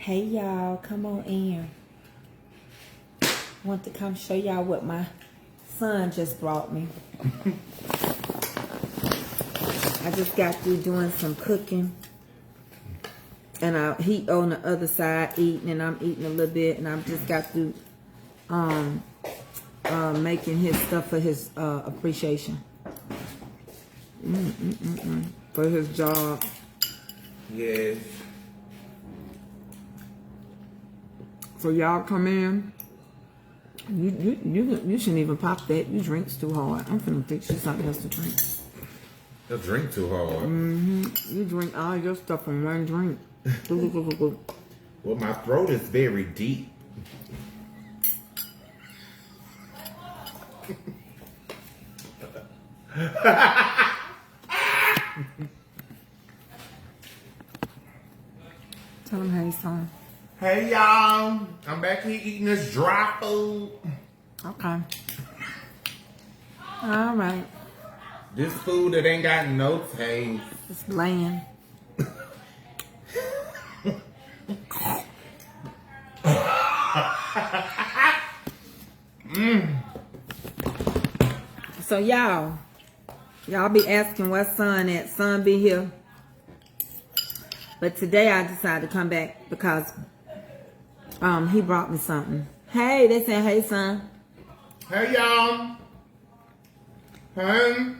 Hey y'all, come on in. Want to come show y'all what my son just brought me. I just got through doing some cooking. And he on the other side eating, and I'm eating a little bit, and I just got through making his stuff for his appreciation. For his job. Yes. So y'all come in. You shouldn't even pop that. You drinks too hard. I'm finna fix you something else to drink. You drink too hard. You drink all your stuff in one drink. Well, my throat is very deep. Tell him how you son. Hey y'all, I'm back here eating this dry food. Okay. All right. This food that ain't got no taste. It's bland. So y'all be asking where son at. Son be here. But today I decided to come back because he brought me something. Hey, they said, hey son. Hey y'all. Hey.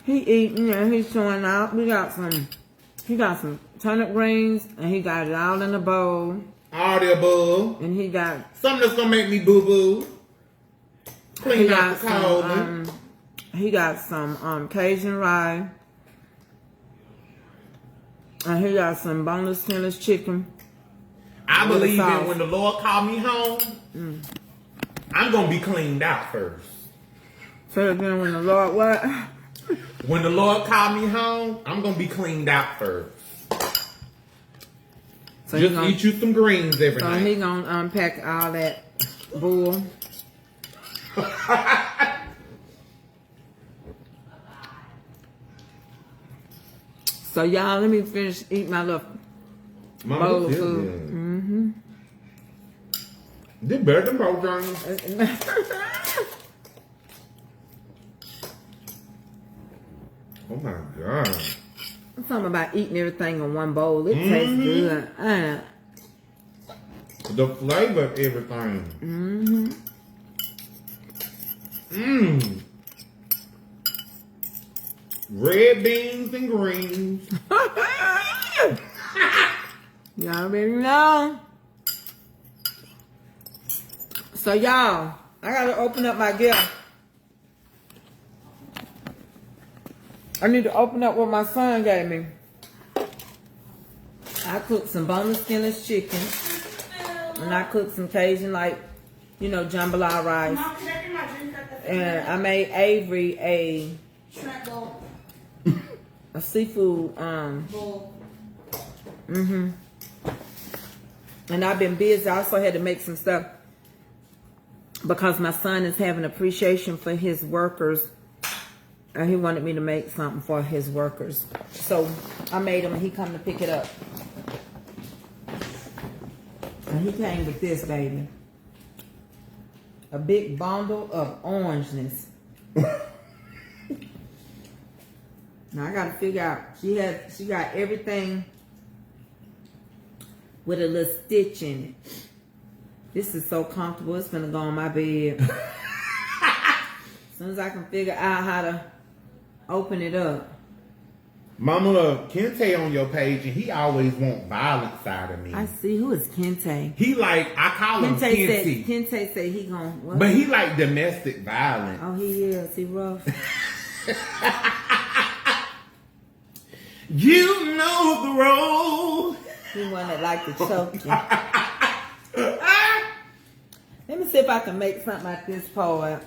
He eating and he's showing out. He got some turnip greens and he got it all in a bowl. All the above. And he got something that's gonna make me boo boo. Clean out the cold. He got some Cajun rye. And he got some boneless, skinless chicken. I believe that when the Lord call me home, I'm gonna be cleaned out first. So again, when the Lord what? When the Lord call me home, I'm gonna be cleaned out first. So just eat you some greens every night. So he gonna unpack all that bull. So y'all, let me finish eating my little bowl of food. This better than Bojangles. Oh my God. I'm talking about eating everything in one bowl. It tastes good. The flavor of everything. Red beans and greens. Y'all already know. So y'all, I gotta open up my gift. I need to open up what my son gave me. I cooked some boneless, skinless chicken. And I cooked some Cajun, jambalaya rice. And I made Avery a seafood bowl. And I've been busy. I also had to make some stuff because my son is having appreciation for his workers. And he wanted me to make something for his workers. So I made him and he come to pick it up. And he came with this, baby. A big bundle of orangeness. Now I gotta figure out. She got everything with a little stitch in it. This is so comfortable. It's gonna go on my bed. As soon as I can figure out how to open it up. Mama, Kente on your page, and he always want violence out of me. I see. Who is Kente? He I call him Kente. Kente said he gon' what? But he like domestic violence. Oh, he is. He rough. You know the road. He one that like to choke you. Let me see if I can make something like this poet.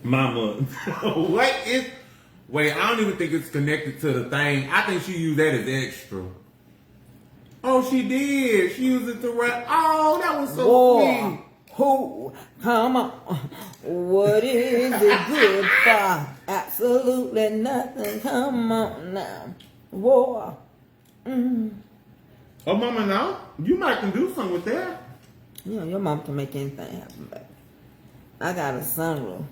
Mama, wait, I don't even think it's connected to the thing. I think she used that as extra. Oh, she did. She used it to rap. Oh, that was so sweet. Who? Come on. What is it good for? Absolutely nothing. Come on now. War. Oh, mama, no. You might can do something with that. You know, your mom can make anything happen, baby. I got a sunroof.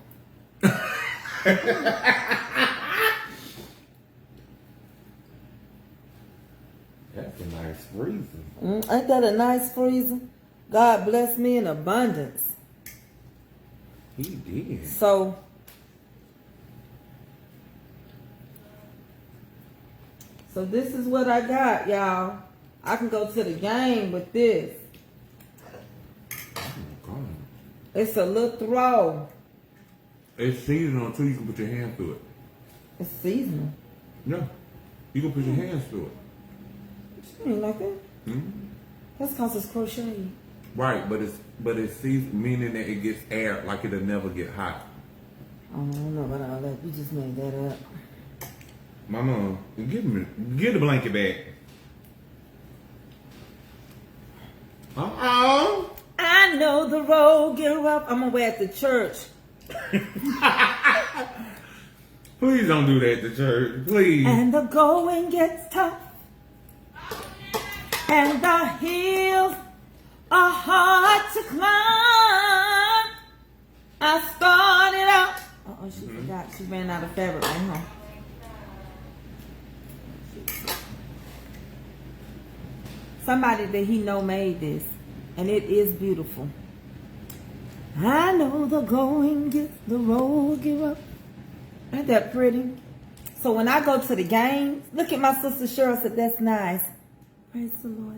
That's a nice freezer. Ain't that a nice freezer? God bless me in abundance. He did. So this is what I got, y'all. I can go to the game with this. It's a little throw. It's seasonal until you can put your hand through it. It's seasonal. Yeah. You can put your hands through it. You ain't like that? Mm-hmm. That's because it's crocheted. Right, but it's seasonal, meaning that it gets air, like it'll never get hot. I don't know about all that. You just made that up. Mama, give the blanket back. Uh-oh. I know the road get rough. I'm gonna wear it at the church. Please don't do that to church. Please. And the going gets tough. And the hills are hard to climb. I started out. Uh-oh, she forgot. She ran out of fabric right home. Somebody that he know made this. And it is beautiful. I know the going gets, the road get up. Ain't that pretty? So when I go to the games, look at my sister Cheryl said, that's nice. Praise the Lord.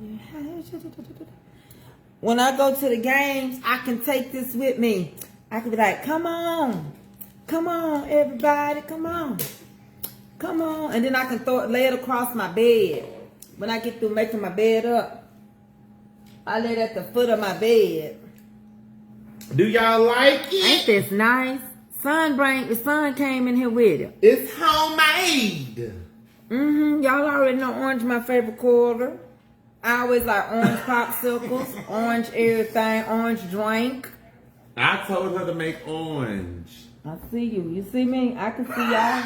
When I go to the games, I can take this with me. I can be like, come on, everybody, come on. And then I can lay it across my bed. When I get through making my bed up, I lay it at the foot of my bed. Do y'all like it? Ain't this nice? The son came in here with it. It's homemade. Y'all already know orange my favorite color. I always like orange popsicles, orange everything, orange drink. I told her to make orange. I see you. You see me? I can see y'all.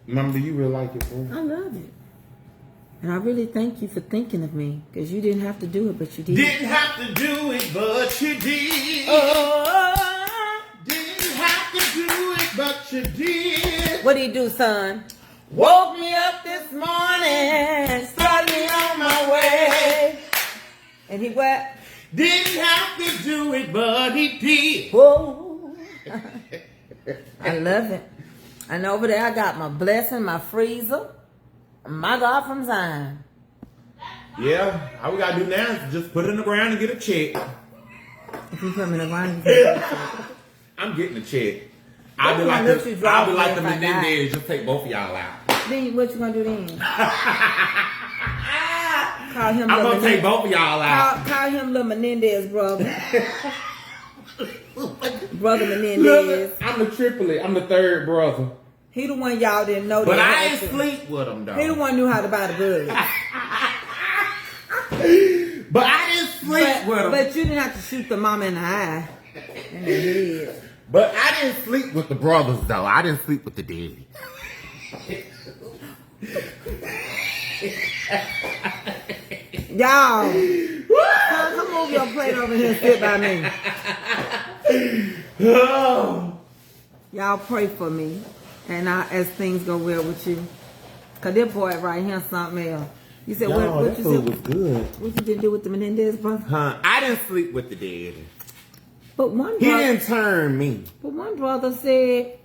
Mom, do you really like it, bro? I love it. And I really thank you for thinking of me. Because you didn't have to do it, but you did. Didn't have to do it, but you did. Didn't have to do it, but you did. What did he do, son? Woke me up this morning, started me on my way. And he what? Didn't have to do it, but he did. Whoa. I love it. And over there I got my blessing, my freezer. My God from Zion. Yeah, all we gotta do now is just put it in the ground and get a check. If you put me in the ground, you get a check. I'm getting a check. I'll be like the Menendez, just take both of y'all out. Then what you gonna do then? Call him. I'm gonna take both of y'all out. Call him Little Menendez, brother. Brother Menendez. Look, I'm the triplet. I'm the third brother. He the one y'all didn't know. But I ain't sleep with him though. He the one knew how to buy the bug. But I didn't sleep with him. But you didn't have to shoot the mama in the eye. In the head. But I didn't sleep with the brothers though. I didn't sleep with the daddy. Y'all, come move your plate over here and sit by me. Oh. Y'all pray for me, and as things go well with you. Cause this boy right here something else. You said what you said was good. What you did do with the Menendez brother? Huh? I didn't sleep with the daddy. But one He brother, didn't turn me. but one brother said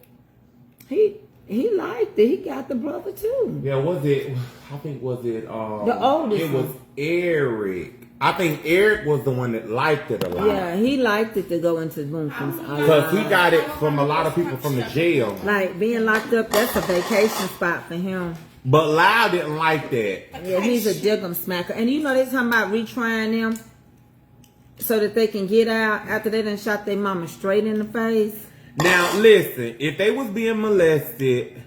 he liked it. He got the brother too. Yeah, was it? I think was it? The oldest It was one. Eric. I think Eric was the one that liked it a lot. Yeah, he liked it to go into Boomkins. Because he got it from a lot of people from the jail. Like being locked up, that's a vacation spot for him. But Lyle didn't like that. Yeah, he's a diggum smacker. And you know they're talking about retrying them so that they can get out after they done shot their mama straight in the face. Now listen, if they was being molested,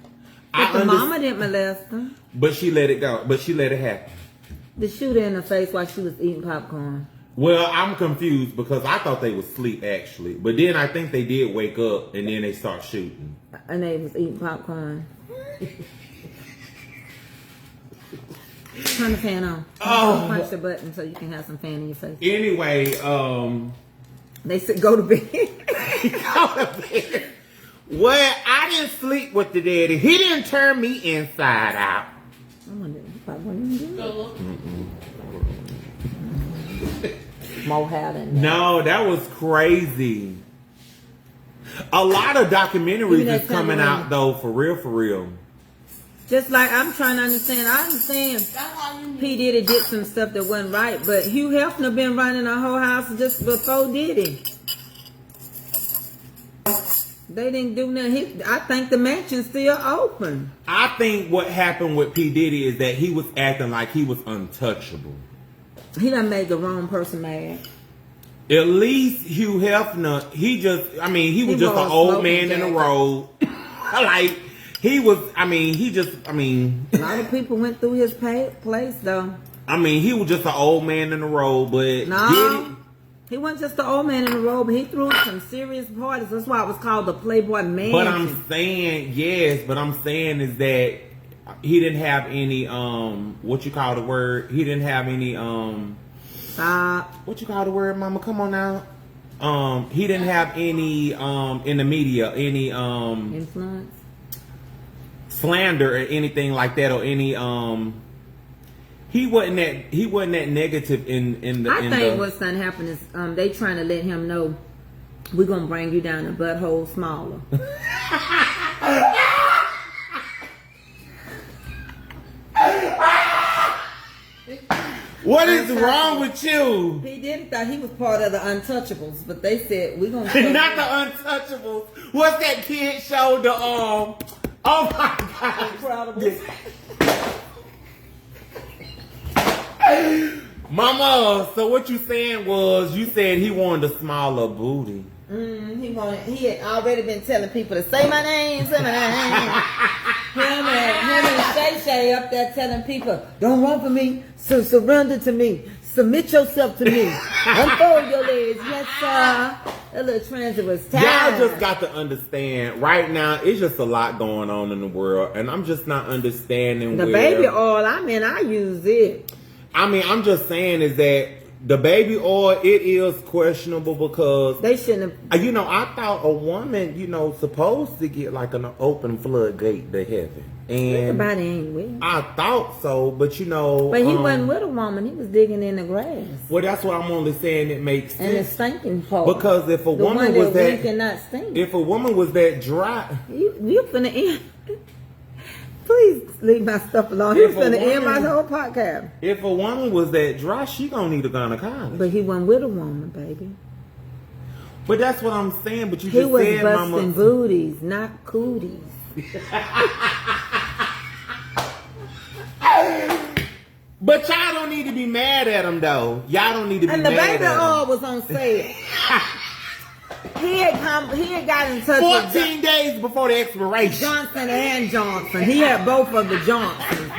But the mama didn't molest them. But she let it go. But she let it happen. The shooter in the face while she was eating popcorn. Well, I'm confused because I thought they was asleep actually. But then I think they did wake up and then they start shooting. And they was eating popcorn. Turn the fan on. Punch the button so you can have some fan in your face. Anyway, they said go to bed. Go to bed. Well, I didn't sleep with the daddy. He didn't turn me inside out. I wonder if I wouldn't do it. More hair than that. No, that was crazy. A lot of documentaries is coming out though, for real. Just like I'm trying to understand. I understand P. Diddy did some stuff that wasn't right, but Hugh Hefner been running a whole house just before Diddy. They didn't do nothing. I think the mansion's still open. I think what happened with P. Diddy is that he was acting like he was untouchable. He done made the wrong person mad. At least Hugh Hefner, he was just an old man in the road. Like, a lot of people went through his place, though. I mean, he was just an old man in the road, but no, he wasn't just an old man in the road, but he threw some serious parties. That's why it was called the Playboy Mansion. But I'm saying, yes, is that he didn't have any, what you call the word? He didn't have any, Stop. What you call the word, mama? Come on now. He didn't have any, in the media, any, influence, slander or anything like that, or any, he wasn't that negative in the. I think what's gonna happen is they trying to let him know we're gonna bring you down a butthole smaller. What is wrong with you? He didn't thought he was part of the Untouchables, but they said we're gonna not the Untouchables. What's that kid show? The oh my God, Incredible. Mama, so what you saying was, you said he wanted a smaller booty. He had already been telling people to say my name, say my name. him and Shay Shay up there telling people, don't run for me, so surrender to me, submit yourself to me, unfold your legs, yes sir. That little transit was tired. Y'all just got to understand, right now, it's just a lot going on in the world, and I'm just not understanding the baby oil, I use it. I'm just saying is that the baby oil, it is questionable because they shouldn't have. I thought a woman, supposed to get like an open floodgate to heaven. And everybody ain't with him. I thought so, but But he wasn't with a woman. He was digging in the grass. Well, that's what I'm only saying. It makes sense. And the stinking part. Because if a woman was that, cannot stink. If a woman was that dry, you finna end. Please leave my stuff alone. He's finna end my whole podcast. If a woman was that dry, she gonna need a gynecologist. But he wasn't with a woman, baby. But that's what I'm saying. But you he just was said, busting mama, booties, not cooties. But y'all don't need to be mad at him, though. Y'all don't need to be mad at him. And the baby oil was on sale. He had got in touch 14 days before the expiration. Johnson and Johnson. He had both of the Johnsons.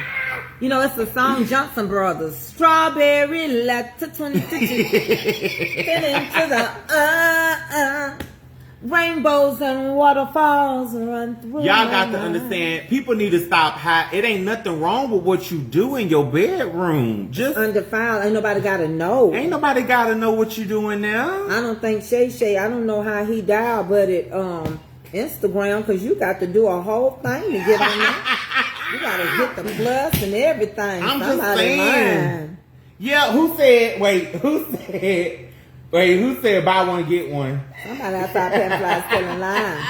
It's the song Johnson Brothers. Strawberry letter 22. Fit into the rainbows and waterfalls run through. Y'all got to understand, people need to stop it ain't nothing wrong with what you do in your bedroom. Just undefiled. Ain't nobody gotta know. Ain't nobody gotta know what you doing now. I don't think Shay, I don't know how he dialed, but it Instagram, because you got to do a whole thing to get on there. You gotta hit the plus and everything. I'm just saying. Yeah, who said buy one get one? Somebody outside Pet still in line.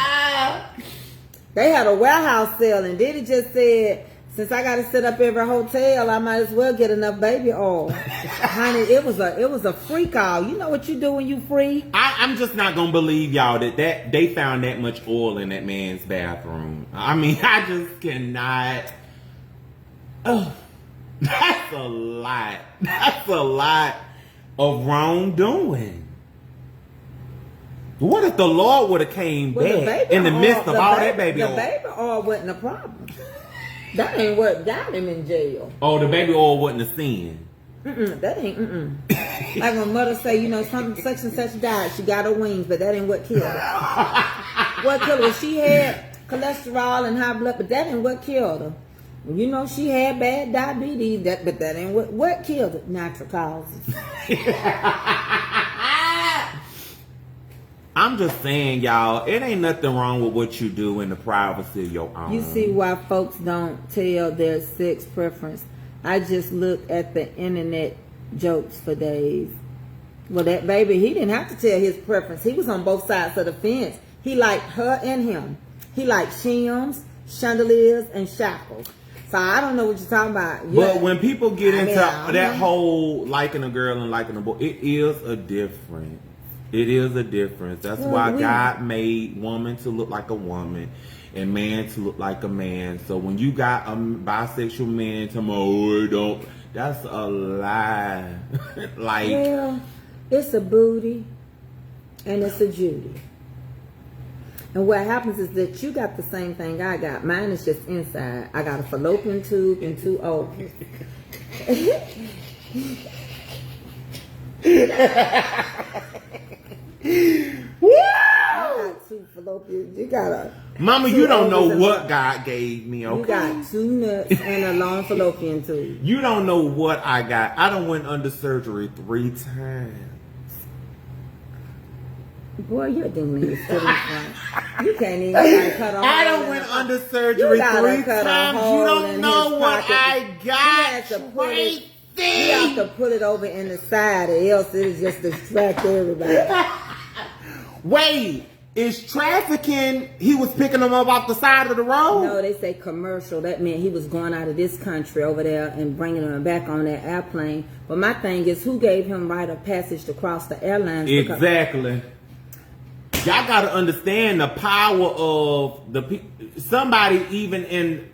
They had a warehouse sale, and Diddy just said, since I got to sit up every hotel, I might as well get enough baby oil. Honey, it was a freak all. You know what you do when you free? I'm just not gonna believe y'all that they found that much oil in that man's bathroom. I just cannot. Oh, that's a lot. That's a lot of wrongdoing. What if the Lord would have came back in the midst of all that baby oil? The baby oil wasn't a problem. That ain't what got him in jail. Oh, the baby oil wasn't a sin. That ain't. Like when mother say, something such and such died. She got her wings, but that ain't what killed her. What killed her? She had cholesterol and high blood, but that ain't what killed her. You know she had bad diabetes, but that ain't what killed it. Natural causes. I'm just saying, y'all, it ain't nothing wrong with what you do in the privacy of your own. You see why folks don't tell their sex preference. I just looked at the internet jokes for days. Well, that baby, he didn't have to tell his preference. He was on both sides of the fence. He liked her and him. He liked shims, chandeliers, and shackles. So I don't know what you're talking about. But when people get into that whole liking a girl and liking a boy, it is a difference. It is a difference. That's why God made woman to look like a woman and man to look like a man. So when you got a bisexual man to don't, that's a lie. Like, well, it's a booty and it's a Judy. And what happens is that you got the same thing I got. Mine is just inside. I got a fallopian tube and 2 ovaries. Woo! You got 2 fallopian. You got a Mama, you don't know what God gave me, okay? You got 2 nuts and a long fallopian tube. You don't know what I got. I done went under surgery 3 times. Boy, you're doing this to me. You can't even cut off. I done went under surgery 3 times. You don't know what I got. You have to put it over in the side, or else it'll just distract everybody. Wait, is trafficking? He was picking them up off the side of the road? No, they say commercial. That meant he was going out of this country over there and bringing them back on that airplane. But my thing is, who gave him right of passage to cross the airlines? Exactly. Y'all got to understand the power of the people. Somebody even in,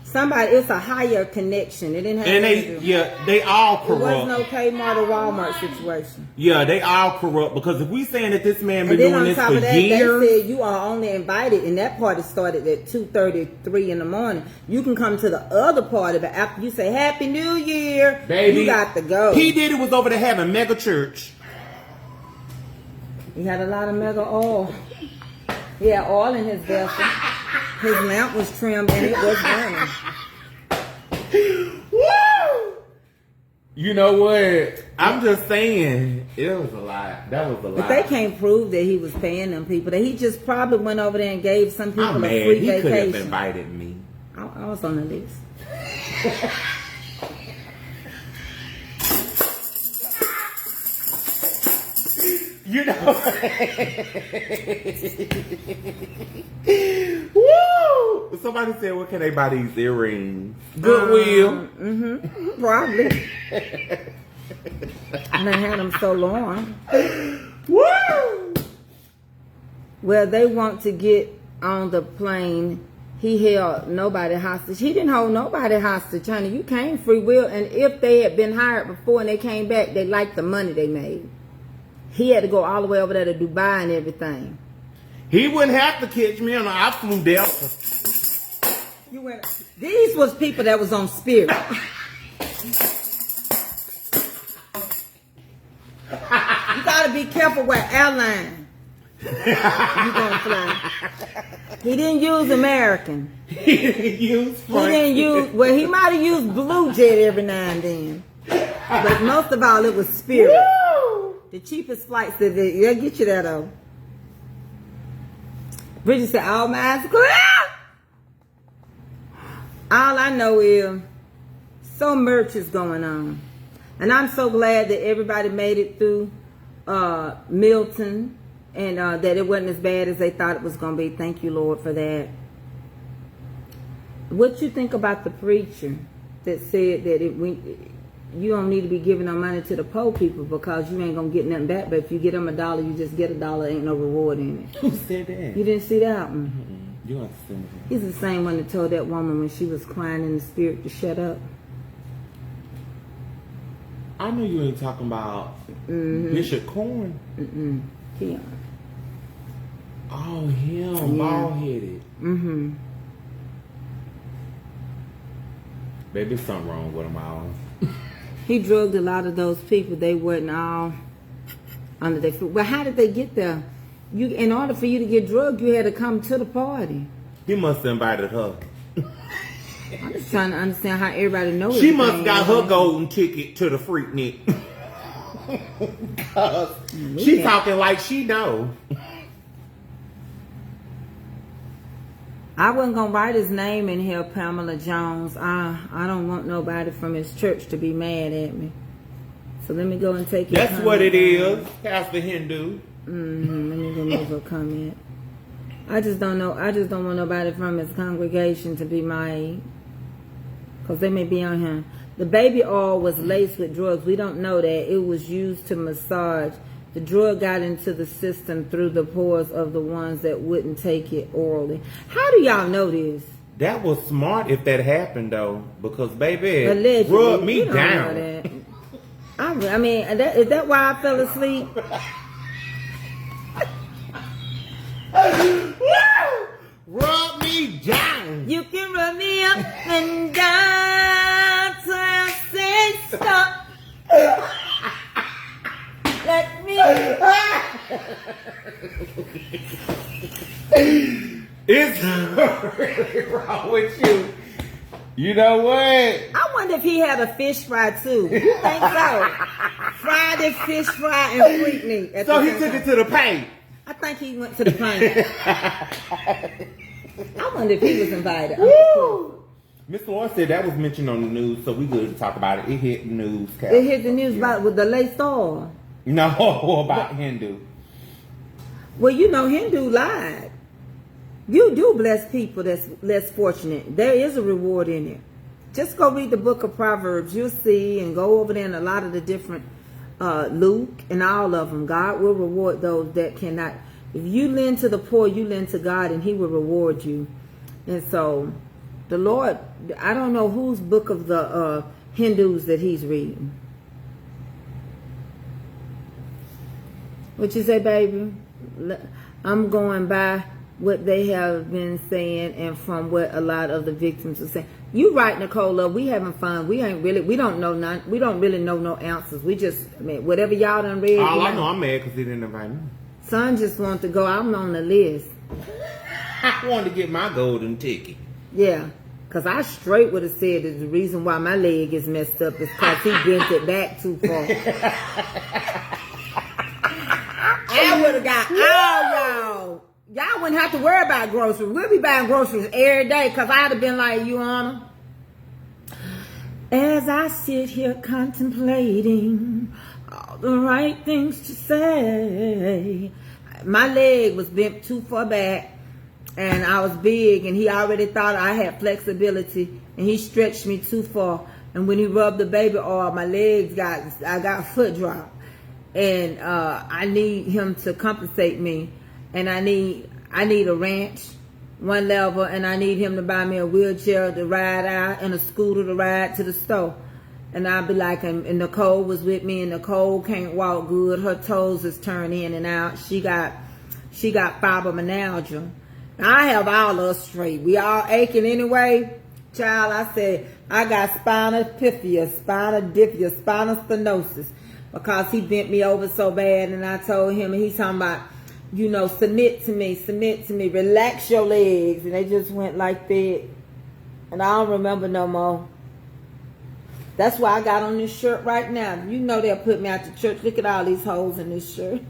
Somebody, it's a higher connection. It didn't have and they all corrupt. It wasn't no Kmart or Walmart situation. Yeah, they all corrupt because if we saying that this man been and then doing on this top for of that, years, they said you are only invited, and that party started at 2:33 in the morning. You can come to the other party, but after you say Happy New Year, baby, you got to go. He did it was over to having mega church. He had a lot of mega oil. He had oil in his vessel. His lamp was trimmed and it was burning. Woo! You know what? I'm just saying, it was a lot. That was a lot. But they can't prove that he was paying them people. That he just probably went over there and gave some people a free vacation. He could have invited me. I was on the list. You know. Woo! Somebody said, "What can they buy these earrings?" Goodwill. Probably. And they had them so long. Woo! Well, they want to get on the plane. He held nobody hostage. He didn't hold nobody hostage, honey. You came free will. And if they had been hired before and they came back, they liked the money they made. He had to go all the way over there to Dubai and everything. He wouldn't have to catch me on the I flew Delta. These was people that was on Spirit. You gotta be careful with airline. You gonna fly. He didn't use American. He didn't use Well, he might have used Blue Jet every now and then. But most of all, it was Spirit. Woo! The cheapest flights that they'll get you that though. Bridget said, all my eyes are clear. All I know is so much is going on. And I'm so glad that everybody made it through Milton and that it wasn't as bad as they thought it was going to be. Thank you, Lord, for that. What you think about the preacher that said that you don't need to be giving no money to the poor people because you ain't going to get nothing back. But if you get them $1, you just get $1. Ain't no reward in it. Who said that? You didn't see that one? Mm-hmm. You understand that? He's the same one that told that woman when she was crying in the spirit to shut up. I know you ain't talking about Bishop Corn. Keon. Oh, him, bald-headed. Baby, there's something wrong with him all. He drugged a lot of those people. They wasn't all under their foot. Well, how did they get there? In order for you to get drugged, you had to come to the party. He must have invited her. I'm just trying to understand how everybody knows. She must got her golden ticket to the Freaknik. She talking like she know. I wasn't gonna write his name in here, Pamela Jones. I don't want nobody from his church to be mad at me. So let me go and take it. That's what it is, Pastor Hindu. Let me remove a comment. I just don't know. I just don't want nobody from his congregation to be mad, because they may be on him. The baby oil was laced with drugs. We don't know that. It was used to massage. The drug got into the system through the pores of the ones that wouldn't take it orally. How do y'all know this? That was smart if that happened though, because baby, Allegedly, rub me you don't down. know that. I mean, is that why I fell asleep? Rub me down. You can rub me up and down till I say stop. Let me. It's really wrong with you. You know what? I wonder if he had a fish fry too. You think so? Fried it, fish fry, and freak me. So he took it to the paint. I think he went to the paint. I wonder if he was invited. Mr. Lawrence said that was mentioned on the news, so we good to talk about it. It hit the news. It hit the news about with the laced oil. No, about Hindu. Well, you know, Hindu lied. You do bless people that's less fortunate. There is a reward in it. Just go read the book of Proverbs. You'll see, and go over there in a lot of the different Luke and all of them. God will reward those that cannot. If you lend to the poor, you lend to God, and He will reward you. And so, the Lord, I don't know whose book of the Hindus that He's reading. What you say, baby? I'm going by what they have been saying and from what a lot of the victims are saying. You right, Nicole, love. We having fun. We don't know none. We don't really know no answers. We just, whatever y'all done read. All I know, I'm mad because he didn't invite me. Son just wanted to go. I'm on the list. I wanted to get my golden ticket. Yeah, because I straight would have said that the reason why my leg is messed up is because he bent it back too far. I would have got all y'all. Y'all wouldn't have to worry about groceries. We'll be buying groceries every day because I'd have been like, you Honor. As I sit here contemplating all the right things to say, my leg was bent too far back and I was big and he already thought I had flexibility and he stretched me too far. And when he rubbed the baby oil, my legs I got foot drop. And I need him to compensate me. And I need a ranch, one level, and I need him to buy me a wheelchair to ride out and a scooter to ride to the store. And I'll be like, and Nicole was with me, and Nicole can't walk good. Her toes is turned in and out. She got fibromyalgia. I have all of us straight. We all aching anyway. Child, I said, I got spinal bifida, spinal stenosis, because he bent me over so bad. And I told him, and he's talking about, submit to me, relax your legs. And they just went like that. And I don't remember no more. That's why I got on this shirt right now. You know they'll put me out to church. Look at all these holes in this shirt.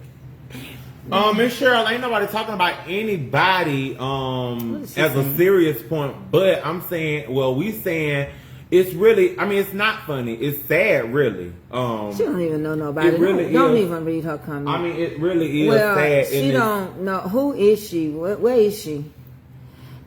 Miss Cheryl, ain't nobody talking about anybody as a serious point. But I'm saying, we saying it's really, it's not funny. It's sad, really. She don't even know nobody. It really don't even read her comment. It really is sad. She don't know. Who is she? Where is she?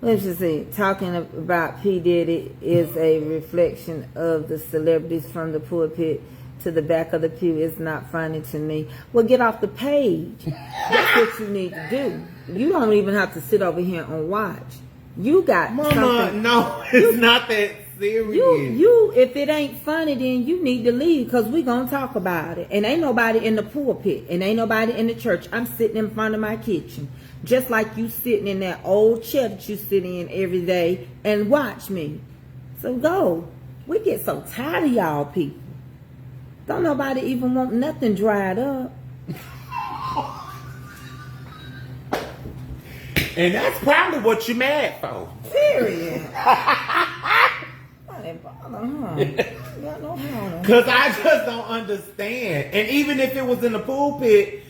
Let's just see. Talking about P. Diddy is a reflection of the celebrities from the pulpit to the back of the pew. It's not funny to me. Well, get off the page. That's what you need to do. You don't even have to sit over here and watch. You got Mama, something. no, it's not that serious. You, if it ain't funny, then you need to leave, because we gonna talk about it. And ain't nobody in the pulpit, and ain't nobody in the church. I'm sitting in front of my kitchen, just like you sitting in that old chair that you sit in every day and watch me. So go. We get so tired of y'all people. Don't nobody even want nothing dried up. And that's probably what you're mad for. Period. ain't bother, huh? You got no hair on her. Because I just don't understand. And even if it was in the pulpit,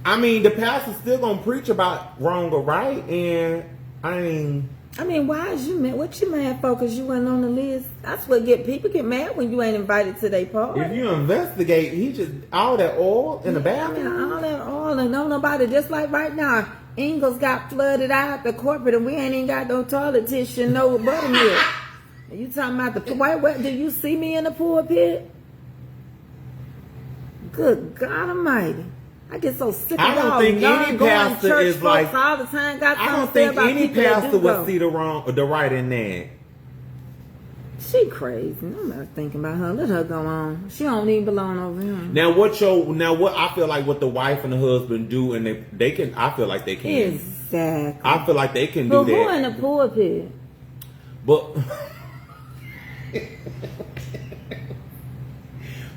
I mean, the pastor's still going to preach about wrong or right. And, I mean, why is you mad? What you mad for? Because you wasn't on the list? That's what people get mad when you ain't invited to their party. if you investigate, he just, all that oil in the bathroom. I mean, all that oil and don't nobody, just like right now, Ingles got flooded out the corporate and we ain't even got no toilet tissue, no buttermilk. You talking about the, why, do you see me in the pulpit? Good God Almighty. I get so sick of I don't y'all think any pastor church is folks like, all the time. Got I don't something to say think about any people that pastor do would go. see the wrong or the right in that. She crazy. I'm not thinking about her. Let her go on. She don't even belong over here. Now what I feel like what the wife and the husband do, and they can, I feel like they can. Exactly. I feel like they can But do who that. in the pulpit? But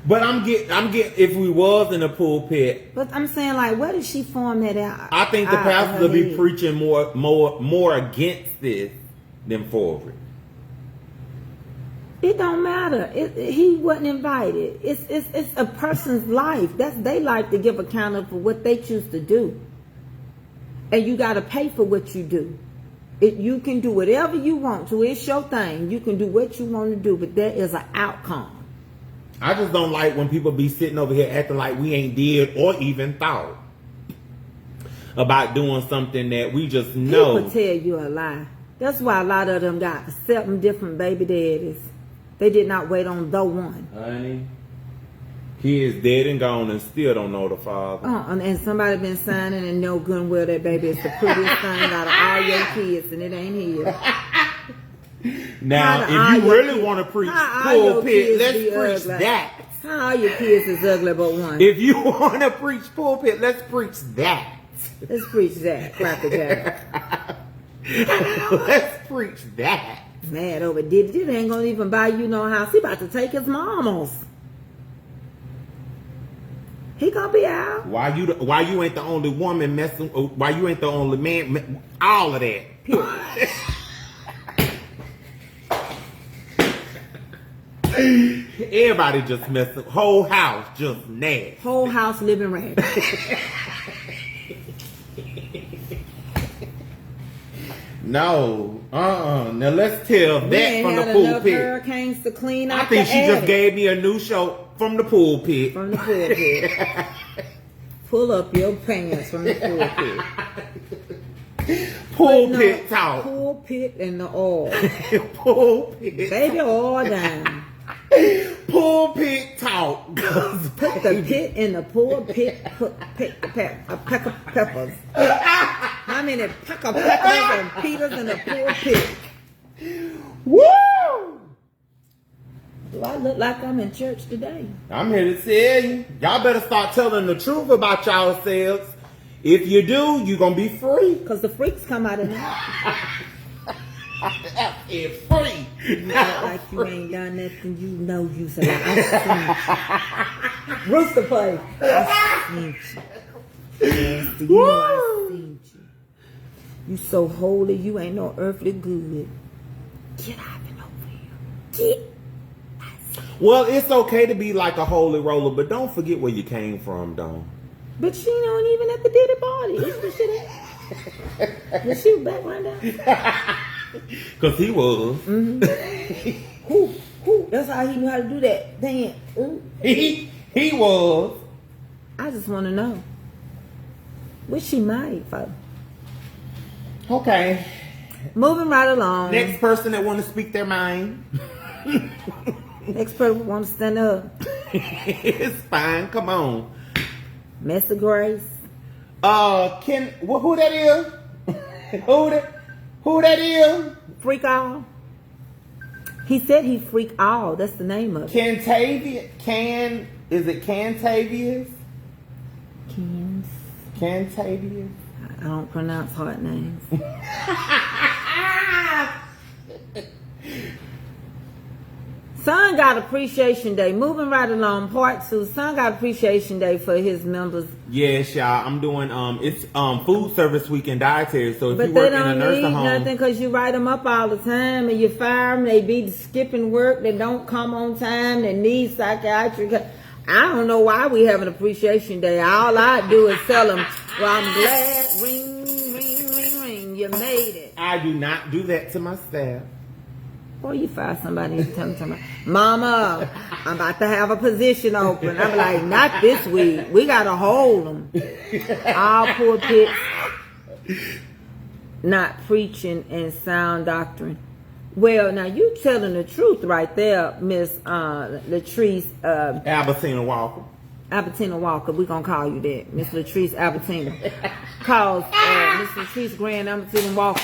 but I'm getting if we was in the pulpit, But I'm saying, like, where did she form that out? I think the out of pastors her will be head? preaching more against this than for it. It don't matter. He wasn't invited. It's a person's life. That's their life to give account of for what they choose to do. And you got to pay for what you do. You can do whatever you want to. It's your thing. You can do what you want to do, but there is an outcome. I just don't like when people be sitting over here acting like we ain't did or even thought about doing something that we just know. People tell you a lie. That's why a lot of them got 7 different baby daddies. They did not wait on the one. Honey, he is dead and gone and still don't know the father. And somebody been signing and know good and well that baby is the prettiest thing out of all your kids, and it ain't his. Now, if you really want to preach pulpit, let's preach that. How all your kids is ugly but one? If you want to preach pulpit, let's preach that. Let's preach that. Cracker Jack. Let's preach that. Mad over Diddy. Diddy ain't gonna even buy you no house. He about to take his mama's. He gonna be out. Why you ain't the only woman messing? Why you ain't the only man? All of that. Period. Everybody just messing. Whole house just nasty. Whole house living ragged. No, Now let's tell We that ain't from the had enough pulpit. hurricanes to clean out I think the she just attic. gave me a new show from the pulpit. From the pulpit. Pull up your pants from the pulpit. Pulpit talk. Pulpit and the oil. Pulpit. Baby, oil down. Pulpit talk. Put the pit in the pulpit. Put peck of peppers. How many peck of peppers and peters in the pulpit? Woo! Do I look like I'm in church today? I'm here to tell you. Y'all better start telling the truth about yourselves. If you do, you're going to be free. Because the freaks come out of there. It's free. You act like you ain't done nothing. You know you said, I seen you. Rooster play. I seen you. Nasty. You know I seen you. You so holy, you ain't no earthly good. Get out of over here. Get. Well, it's okay to be like a holy roller, but don't forget where you came from, though. But she don't even at the Diddy party. Is she there? Was she back right now? Because he was. Mm-hmm. Who? That's how he knew how to do that. Dang. He was. I just want to know. What she made for? Okay. Moving right along. Next person that want to speak their mind. Next person want to stand up. It's fine. Come on. Mr. Grace. Who that is? Who that is? Freak all. He said he freak all. That's the name of it. Is it Cantavius? Kens. Cantavius? I don't pronounce hard names. Son got appreciation day. Moving right along, part 2. Son got appreciation day for his members. Yes, y'all. I'm doing it's food service week and dietary. So if But you they work in a don't nursing need home, nothing because you write them up all the time and you fire them. They be skipping work. They don't come on time. They need psychiatric. I don't know why we have an appreciation day. All I do is tell them, well, I'm glad. Ring, ring, ring, ring. You made it. I do not do that to my staff. Boy, you fire somebody and tell them, Mama, I'm about to have a position open. I'm like, not this week. We got to hold them. All pulpits, not preaching and sound doctrine. Well, now you telling the truth right there, Miss Latrice. Albertina Walker. Albertina Walker, we're going to call you that. Miss Latrice Albertina. Calls Miss Latrice Grand Albertina Walker.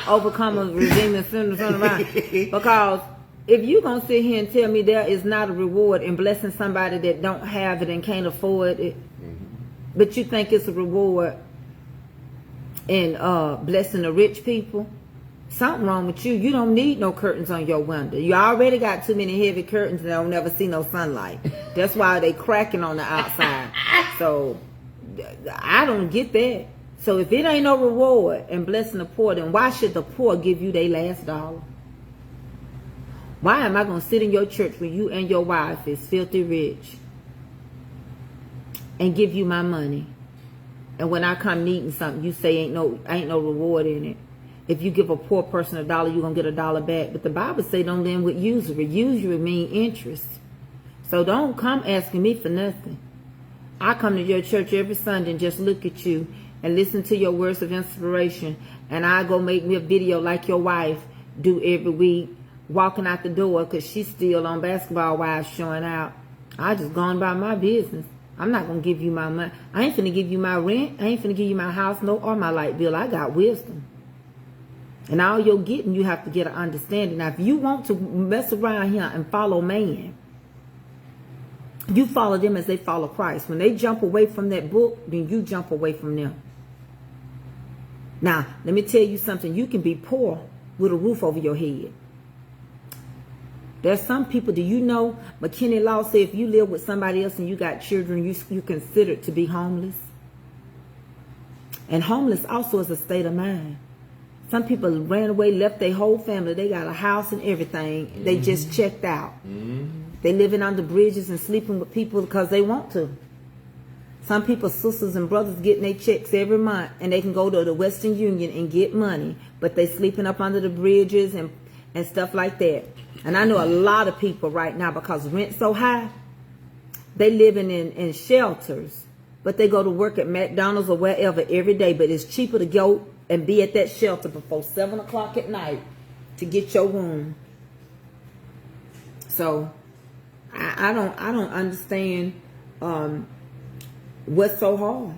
Overcomers, redeeming sinners on around. Because if you going to sit here and tell me there is not a reward in blessing somebody that don't have it and can't afford it, but you think it's a reward in blessing the rich people, something wrong with you. You don't need no curtains on your window. You already got too many heavy curtains and don't never see no sunlight. That's why they cracking on the outside. So I don't get that. So if it ain't no reward in blessing the poor, then why should the poor give you their last dollar? Why am I going to sit in your church when you and your wife is filthy rich and give you my money? And when I come needing something, you say ain't no reward in it. If you give a poor person $1, you're going to get $1 back. But the Bible say don't lend with usury. Usury mean interest. So don't come asking me for nothing. I come to your church every Sunday and just look at you and listen to your words of inspiration. And I go make me a video like your wife do every week, walking out the door because she's still on Basketball Wives showing out. I just gone about my business. I'm not going to give you my money. I ain't finna give you my rent. I ain't finna give you my house note or my light bill. I got wisdom. And all you're getting, you have to get an understanding. Now, if you want to mess around here and follow man, you follow them as they follow Christ. When they jump away from that book, then you jump away from them. Now, let me tell you something. You can be poor with a roof over your head. There's some people, do you know, McKinney Law said if you live with somebody else and you got children, you're considered to be homeless. And homeless also is a state of mind. Some people ran away, left their whole family. They got a house and everything. They just checked out. They living under bridges and sleeping with people because they want to. Some people's sisters and brothers getting their checks every month and they can go to the Western Union and get money, but they sleeping up under the bridges and stuff like that. And I know a lot of people right now, because rent's so high, they living in shelters, but they go to work at McDonald's or wherever every day, but it's cheaper to go and be at that shelter before 7 o'clock at night to get your room. So I don't understand what's so hard.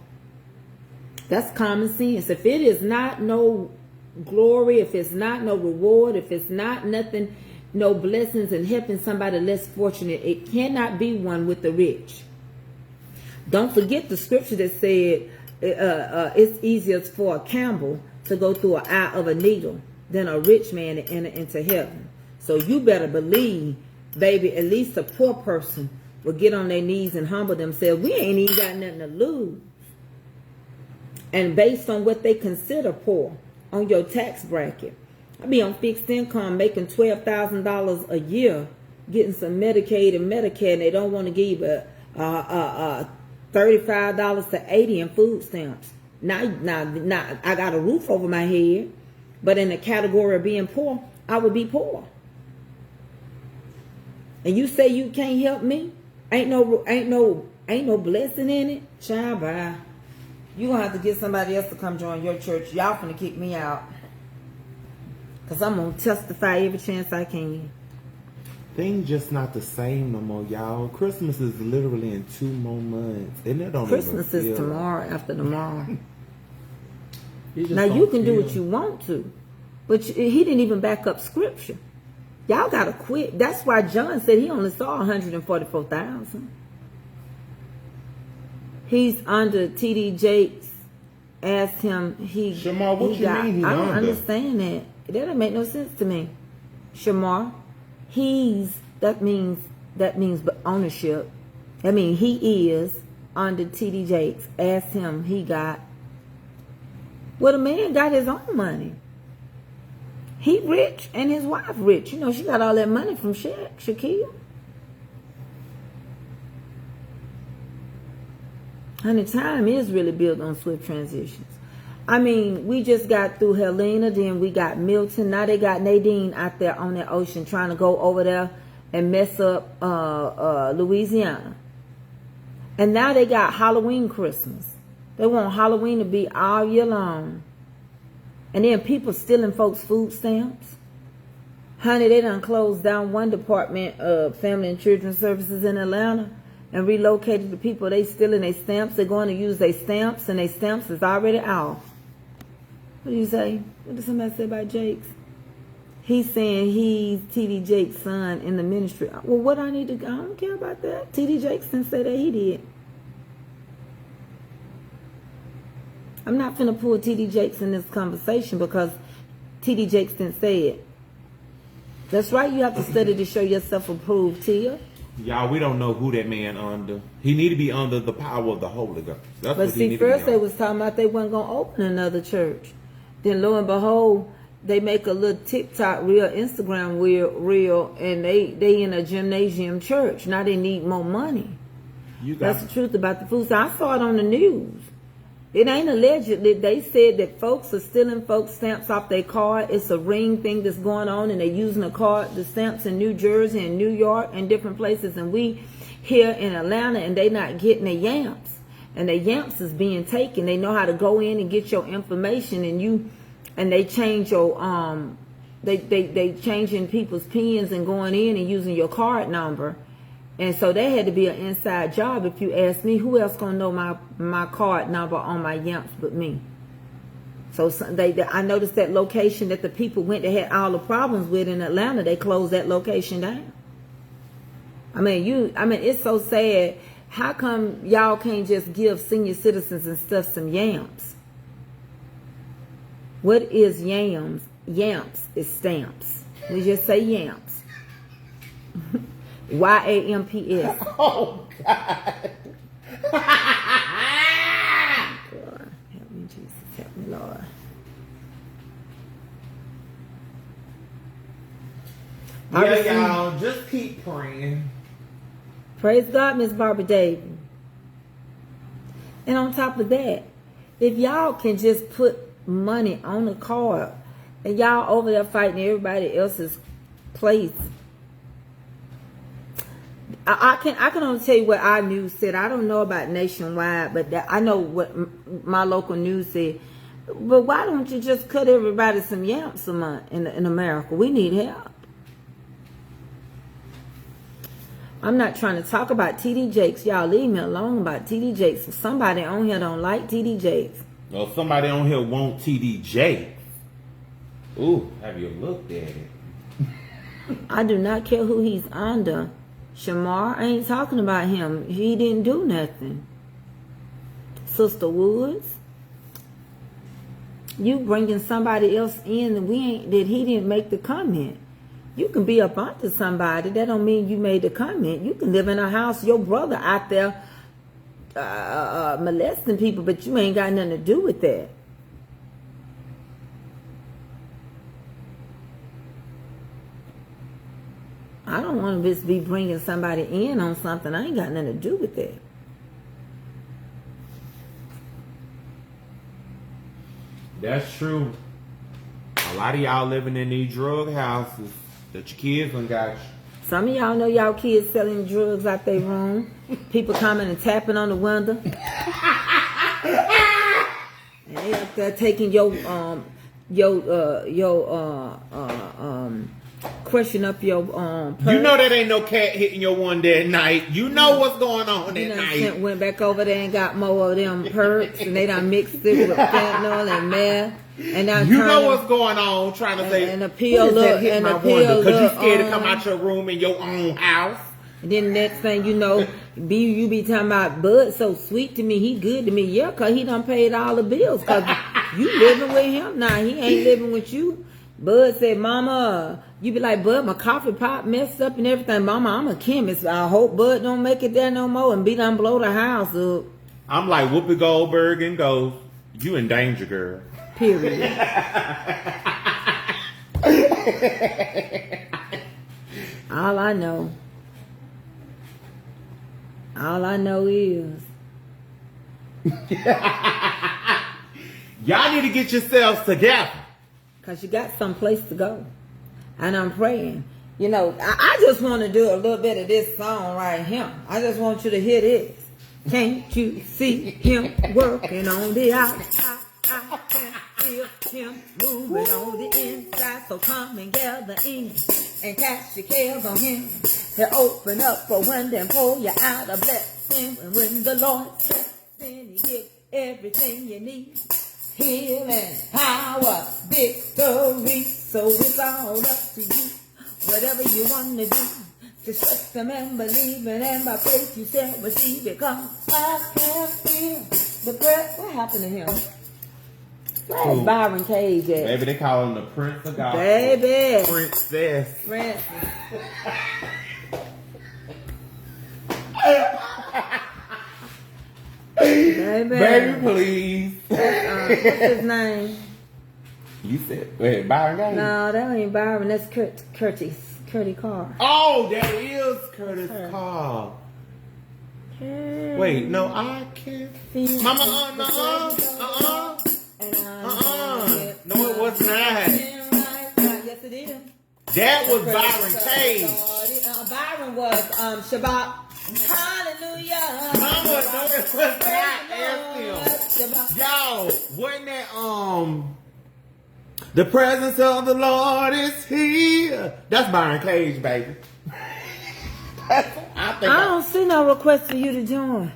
That's common sense. If it is not no glory, if it's not no reward, if it's not nothing, no blessings and helping somebody less fortunate, it cannot be one with the rich. Don't forget the scripture that said it's easier for a camel to go through an eye of a needle than a rich man to enter into heaven. So you better believe, baby, at least a poor person will get on their knees and humble themselves. We ain't even got nothing to lose. And based on what they consider poor on your tax bracket, I be on fixed income making $12,000 a year, getting some Medicaid and Medicare, and they don't want to give you $35 to $80 in food stamps. Now, I got a roof over my head, but in the category of being poor, I would be poor. And you say you can't help me? Ain't no blessing in it? Child, bye. You gonna have to get somebody else to come join your church. Y'all finna kick me out. Cause I'm gonna testify every chance I can. Things just not the same no more, y'all. Christmas is literally in 2 more months. And that don't Christmas even is tomorrow after tomorrow. just Now don't you can do feel- what you want to. But he didn't even back up scripture. Y'all gotta quit. That's why John said he only saw 144,000. He's under T.D. Jakes. Asked him, Shamar, what you mean he I don't under? understand that. That don't make no sense to me. Shamar. that means ownership. I mean, he is under TD Jakes. Ask him, he got. Well, the man got his own money. He rich and his wife rich. You know, she got all that money from Shaquille. And the time is really built on swift transitions. I mean, we just got through Helena, then we got Milton. Now they got Nadine out there on that ocean trying to go over there and mess up Louisiana. And now they got Halloween, Christmas. They want Halloween to be all year long. And then people stealing folks' food stamps. Honey, they done closed down one department of Family and Children Services in Atlanta and relocated the people. They stealing their stamps. They're going to use their stamps, and their stamps is already off. What do you say? What did somebody say about Jakes? He's saying he's TD Jakes' son in the ministry. Well, what I need to... I don't care about that. TD Jakes didn't say that. He did. I'm not finna pull TD Jakes in this conversation because TD Jakes didn't say it. That's right. You have to study to show yourself approved, Tia. Y'all, we don't know who that man under. He need to be under the power of the Holy Ghost. That's but what see, he first they was talking about they wasn't going to open another church. Then lo and behold, they make a little TikTok reel, Instagram reel, and they in a gymnasium church. Now they need more money. That's the truth about the food. So I saw it on the news. It ain't allegedly. They said that folks are stealing folks' stamps off their card. It's a ring thing that's going on, and they're using the stamps in New Jersey and New York and different places. And we here in Atlanta, and they not getting the yamps. And the yamps is being taken. They know how to go in and get your information, and they change your they changing people's pins and going in and using your card number. And so that had to be an inside job. If you ask me, who else gonna know my card number on my yamps but me? So I noticed that location that the people went that had all the problems with in Atlanta, they closed that location down. I mean, it's so sad. How come y'all can't just give senior citizens and stuff some yams? What is yams? Yamps is stamps. We just say yamps. YAMPS. Oh, God. God, help me, Jesus. Help me, Lord. Yeah, y'all, just keep praying. Praise God, Miss Barbara Davis. And on top of that, if y'all can just put money on a card and y'all over there fighting everybody else's place, I can only tell you what our news said. I don't know about nationwide, but I know what my local news said. But why don't you just cut everybody some yamps a month in America? We need help. I'm not trying to talk about TD Jakes. Y'all leave me alone about TD Jakes. Somebody on here don't like TD Jakes. Well, somebody on here want TD Jakes. Ooh, have you looked at it? I do not care who he's under. Shamar, I ain't talking about him. He didn't do nothing. Sister Woods, you bringing somebody else in that he didn't make the comment. You can be up under somebody. That don't mean you made the comment. You can live in a house, your brother out there molesting people, but you ain't got nothing to do with that. I don't want to just be bringing somebody in on something. I ain't got nothing to do with that. That's true. A lot of y'all living in these drug houses that your kids done got you. Some of y'all know y'all kids selling drugs out their room. People coming and tapping on the window. And they up there taking crushing up your purse. You know that ain't no cat hitting your one that night. You know what's going on that night. Went back over there and got more of them perks, and they done mixed it with fentanyl and meth. And you know what's going on, trying to say, and a pill up, and a pill because you scared to come out your room in your own house. And then the next thing you know, you be talking about Bud so sweet to me, he good to me. Yeah, because he done paid all the bills. Because you living with him now. He ain't living with you. Bud said, Mama, you be like, Bud, my coffee pot messed up and everything. Mama, I'm a chemist. I hope Bud don't make it there no more and be done blow the house up. I'm like Whoopi Goldberg and Ghost. You in danger, girl. Period. All I know is y'all need to get yourselves together. because you got someplace to go. And I'm praying. You know, I just want to do a little bit of this song right here. I just want you to hear this. Can't you see him working on the outside? I can feel him moving on the inside. So come and gather in and cast your cares on him. He'll open up a window and pour you out a blessing. And when the Lord steps in, he gives everything you need. Healing, power, victory. So it's all up to you. Whatever you want to do, just trust him and believe it. And by faith you shall receive it. Because I can feel the breath. What happened to him? Where's Byron Cage at? Maybe they call him the Prince of God. Baby. Princess. Francis. Baby, please. What's his name? You said, wait, Byron Cage? No, that ain't Byron. That's Curtis Carr. Oh, that is Curtis Carr. Wait, no, I can't. Mama, no, it was not. Yes, it is. That was Byron Cage. Byron was Shabbat. Hallelujah. Mama, no, it was not him. Yo, wasn't that the presence of the Lord is here. That's Byron Cage, baby. I don't see no request for you to join.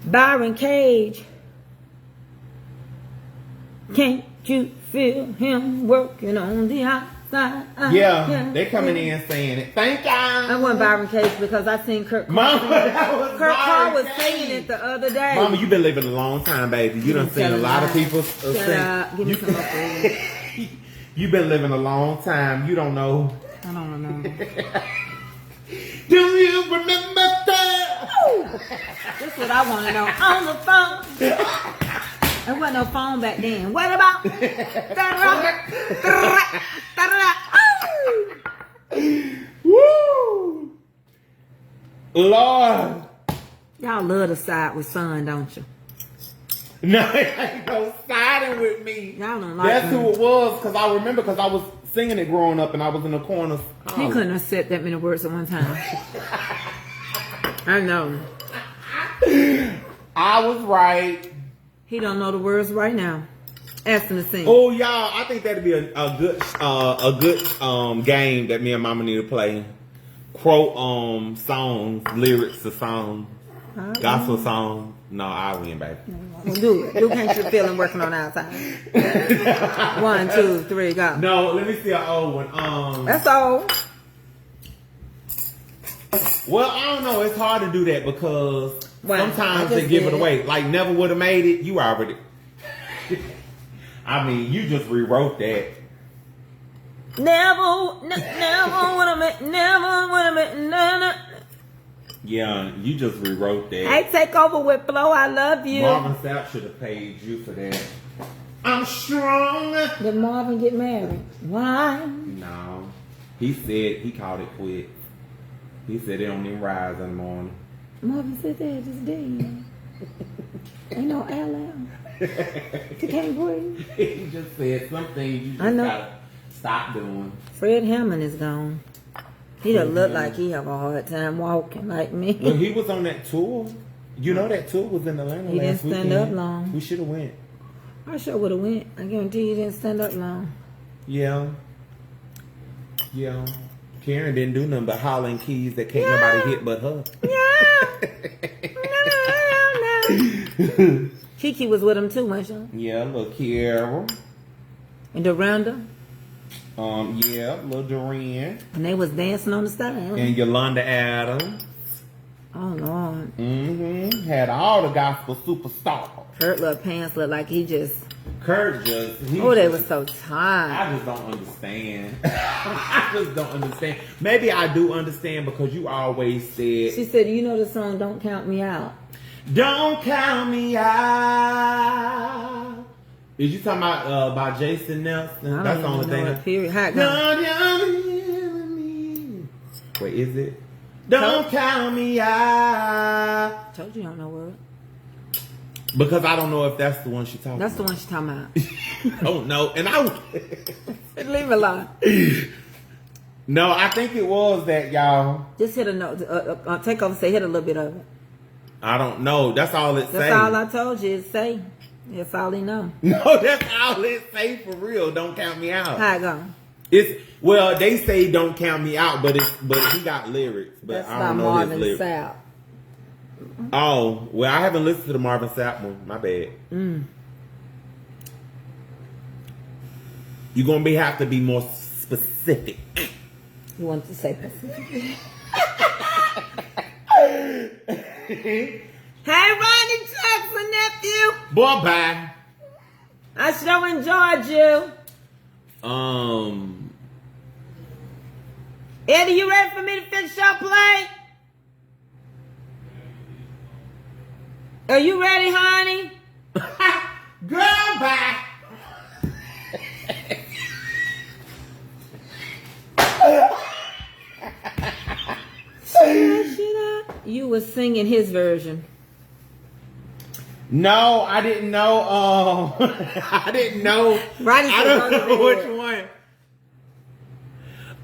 Byron Cage. Can't you feel him working on the outside? Yeah, they coming in saying it. Thank y'all. I want Byron Cage because I seen Kurt Carr. Mama, that was Kurt Carr was Byron singing Cage. it the other day. Mama, you been living a long time, baby. You done seen a lot of people sing. Shut up. Give me some more food. You been living a long time. You don't know. I don't remember. Do you remember that? That's what I want to know. On the phone. There wasn't no phone back then. What about? Woo! Lord. Y'all love to side with Son, don't you? No, it ain't no siding with me. Y'all don't like That's me. who it was, because I remember, because I was singing it growing up and I was in the corner. He couldn't have said that many words at one time. I know. I was right. He don't know the words right now. Ask him to sing. Oh, y'all, I think that'd be a good game that me and Mama need to play. Quote songs, lyrics to songs, gospel songs. No, I win, baby. Well, do it. Do Can't You Feel Him Working on the Outside. 1, 2, 3, go. No, let me see an old one. That's all. Well, I don't know. It's hard to do that because Wow, sometimes I they just give it did. away. Like Never Would Have Made It. You already. I mean, you just rewrote that. Never would have met. Yeah, you just rewrote that. Hey, take over with Flo. I love you. Marvin Sapp should have paid you for that. I'm strong. Did Marvin get married? Why? No, he said he called it quits. He said they don't even rise in the morning. Marvin said that just dead. Ain't no LL. You can't breathe. He just said something you I just know. gotta stop doing. Fred Hammond is gone. He don't look like he have a hard time walking like me. Well, he was on that tour. You know that tour was in Atlanta He last didn't stand weekend. up long. We should have went. I sure would have went. I guarantee you didn't stand up long. Yeah. Yeah. Karen didn't do nothing but hollering keys that can't nobody hit but her. No. Kiki was with him too, wasn't she? Yeah, little Kiara. And Dorinda. Yeah, little Doreen. And they was dancing on the stage. And Yolanda Adams. Oh, Lord. Mm-hmm. Had all the gospel superstars. Her little pants look like he just Kurt just... Oh, they were so tired. I just don't understand. I just don't understand. Maybe I do understand because you always said... She said, you know the song Don't Count Me Out? Don't count me out. Is you talking about Jason Nelson? That's the only thing. Period. How it goes? Wait, is it? Don't count me out. Told you don't know word. Because I don't know if that's the one she's talking That's about. the one she's talking about. Oh, no. And I was... Leave it alone. No, I think it was that, y'all. Just hit a note. Take over and say hit a little bit of it. I don't know. That's all it says. That's all I told you. Is say. That's all he know. No, that's all it say for real. Don't count me out. How it go? Well, they say don't count me out, but he got lyrics. But That's I not don't know Marvin his lyrics. Sapp. Oh, well, I haven't listened to the Marvin Sapp one. My bad. You're going to have to be more specific. You want to say Pacific? Hey, Ronnie Jackson, nephew. Boy, bye. I sure enjoyed you. Eddie, you ready for me to finish your play? Are you ready, honey? Girl, bye. You were singing his version. No, I didn't know. I didn't know. Ronnie I don't know which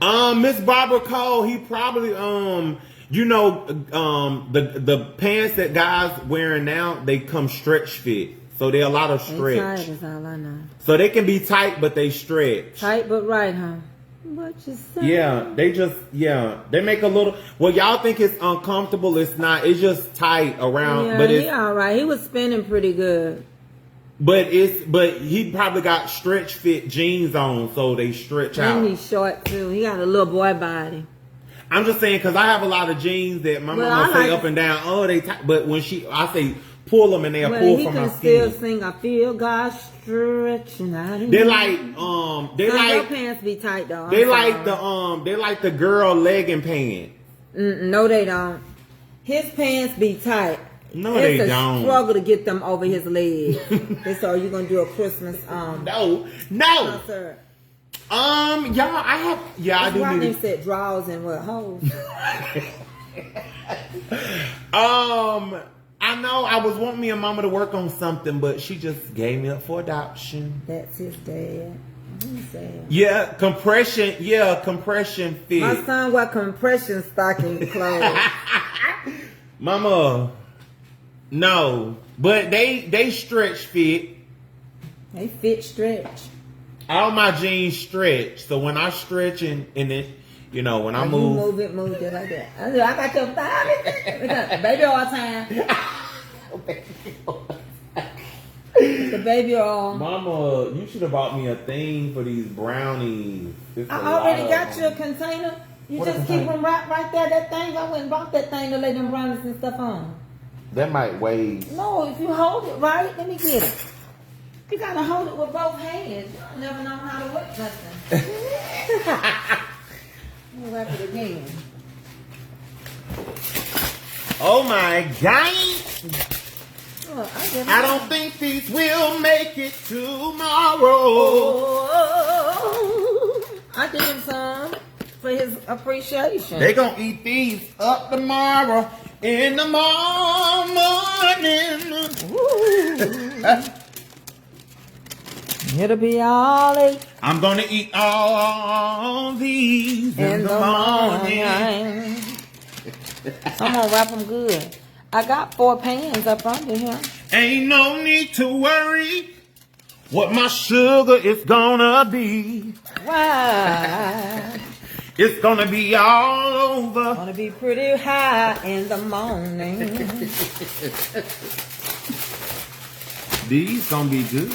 one. Miss Barbara Cole. He probably the pants that guys wearing now, they come stretch fit, so they're a lot of stretch. Tight is all I know. So they can be tight, but they stretch. Tight but right, huh? What you say? Yeah, they make a little. Well, y'all think it's uncomfortable. It's not. It's just tight around. Yeah, but he all right. He was spinning pretty good. But he probably got stretch fit jeans on, so they stretch out. And he's short too. He got a little boy body. I'm just saying because I have a lot of jeans that my mama say up and down. Oh, they tight. But when I say pull them and they'll pull from my skin. He can still sing. I feel God stretching out. They like your pants be tight though. They like the girl legging pants. No, they don't. His pants be tight. No, they don't. It's a struggle to get them over his legs. So you gonna do a Christmas no concert. Y'all, I do. Rodney said draws and what hoes. I know I was wanting me and mama to work on something, but she just gave me up for adoption. That's his dad. Yeah, compression fit. My son wear compression stocking clothes. Mama, no, but they stretch fit. They fit stretch. All my jeans stretch, so when I stretch and it, when I move, you move it like that. I got your thigh, baby all the time. The baby all. Mama, you should have bought me a thing for these brownies. I already got you a container. You just keep them right there. That thing, I went and bought that thing to lay them brownies and stuff on. That might weigh. No, if you hold it right, let me get it. You gotta hold it with both hands. You never know how to work nothing. We'll wrap it again. Oh my God! I don't think these will make it tomorrow. Oh, I give him some for his appreciation. They gonna eat these up tomorrow in the morning. It'll be all eight. I'm gonna eat all these in the morning. I'm gonna wrap them good. I got 4 pans up under here. Ain't no need to worry what my sugar is gonna be. Why? It's gonna be all over. Gonna be pretty high in the morning. These gonna be good.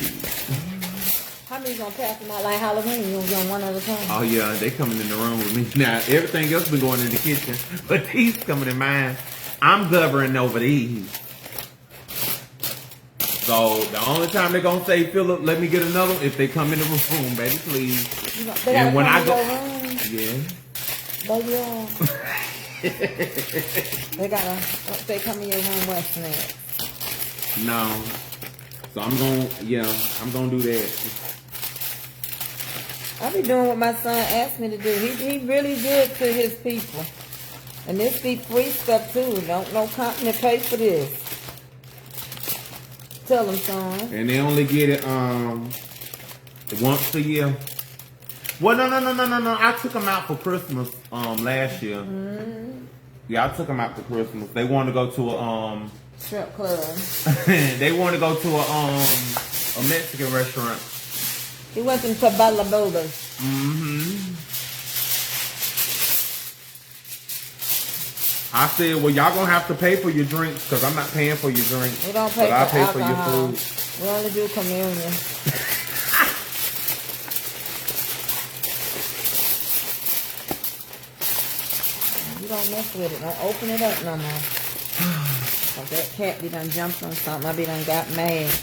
How many gonna pass them out like Halloween? You gonna get them one at a time? Oh yeah, they coming in the room with me. Now everything else been going in the kitchen, but these coming in mine. I'm governing over these. So the only time they're gonna say, Philip, let me get another one, if they come in the room, baby, please. They And when I go, yeah. They come in your room, what's next? No. So I'm gonna do that. I be doing what my son asked me to do. He really good to his people. And this be free stuff too. Don't no company pay for this. Tell them, son. And they only get it once a year. Well, no. I took them out for Christmas last year. Mm-hmm. Yeah, I took them out for Christmas. They wanted to go to a strip club. They wanted to go to a Mexican restaurant. He went to Balabobas. Mm-hmm. I said, well, y'all gonna have to pay for your drinks because I'm not paying for your drinks. We don't pay but for I pay alcohol. for your food. We only do communion. You don't mess with it. Don't open it up no more. Cause that cat be done jumped on something. I be done got mad.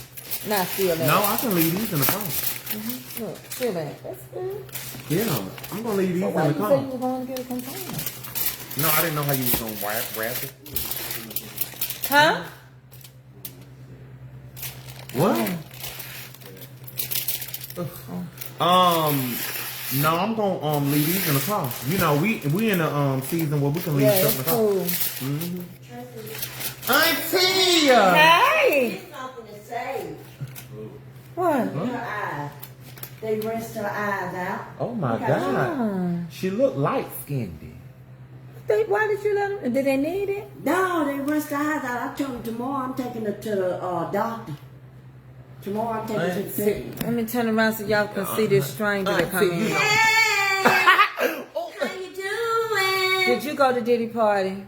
Nah, feel that. No, I can leave these in the car. Mm-hmm. Look, feel that. That's good. Yeah, I'm gonna leave these in the car. Why you say you were going to get a container? No, I didn't know how you was gonna wrap it. Huh? What? No, I'm gonna leave these in the car. You know, we in a season where we can leave stuff in the car. Cool. Mm-hmm. Auntie! Hey! There's nothing to say. What? Her eyes. They rinsed her eyes out. Oh my God. She looked light skinned. Why did you let them? Did they need it? No, they rinsed her eyes out. I told them tomorrow I'm taking her to the doctor. Tomorrow I'm taking her to the city. Let me turn around so y'all can see this stranger that come in. Hey! How you doing? Did you go to Diddy party?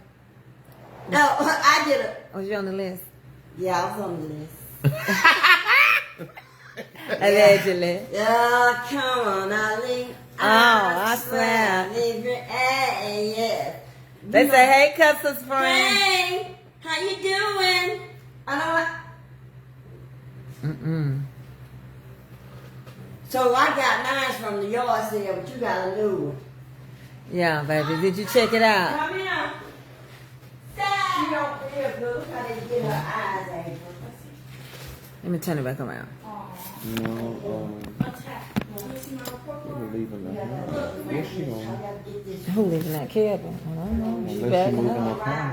No, I did it. Was you on the list? Yeah, I was on the list. Allegedly. Yeah, come on, Ali. I swear. Yeah. They say, hey, Cusses friend. Hey, how you doing? So I got mine from the yard sale, but you got a new one. Yeah, baby. Did you check it out? Come here. She don't feel good. Look how they get her eyes, April. Let me turn it back around. No, leaving that. Where's she going? Who leaving that cabin? I don't know. She Unless she backing moving up. her car.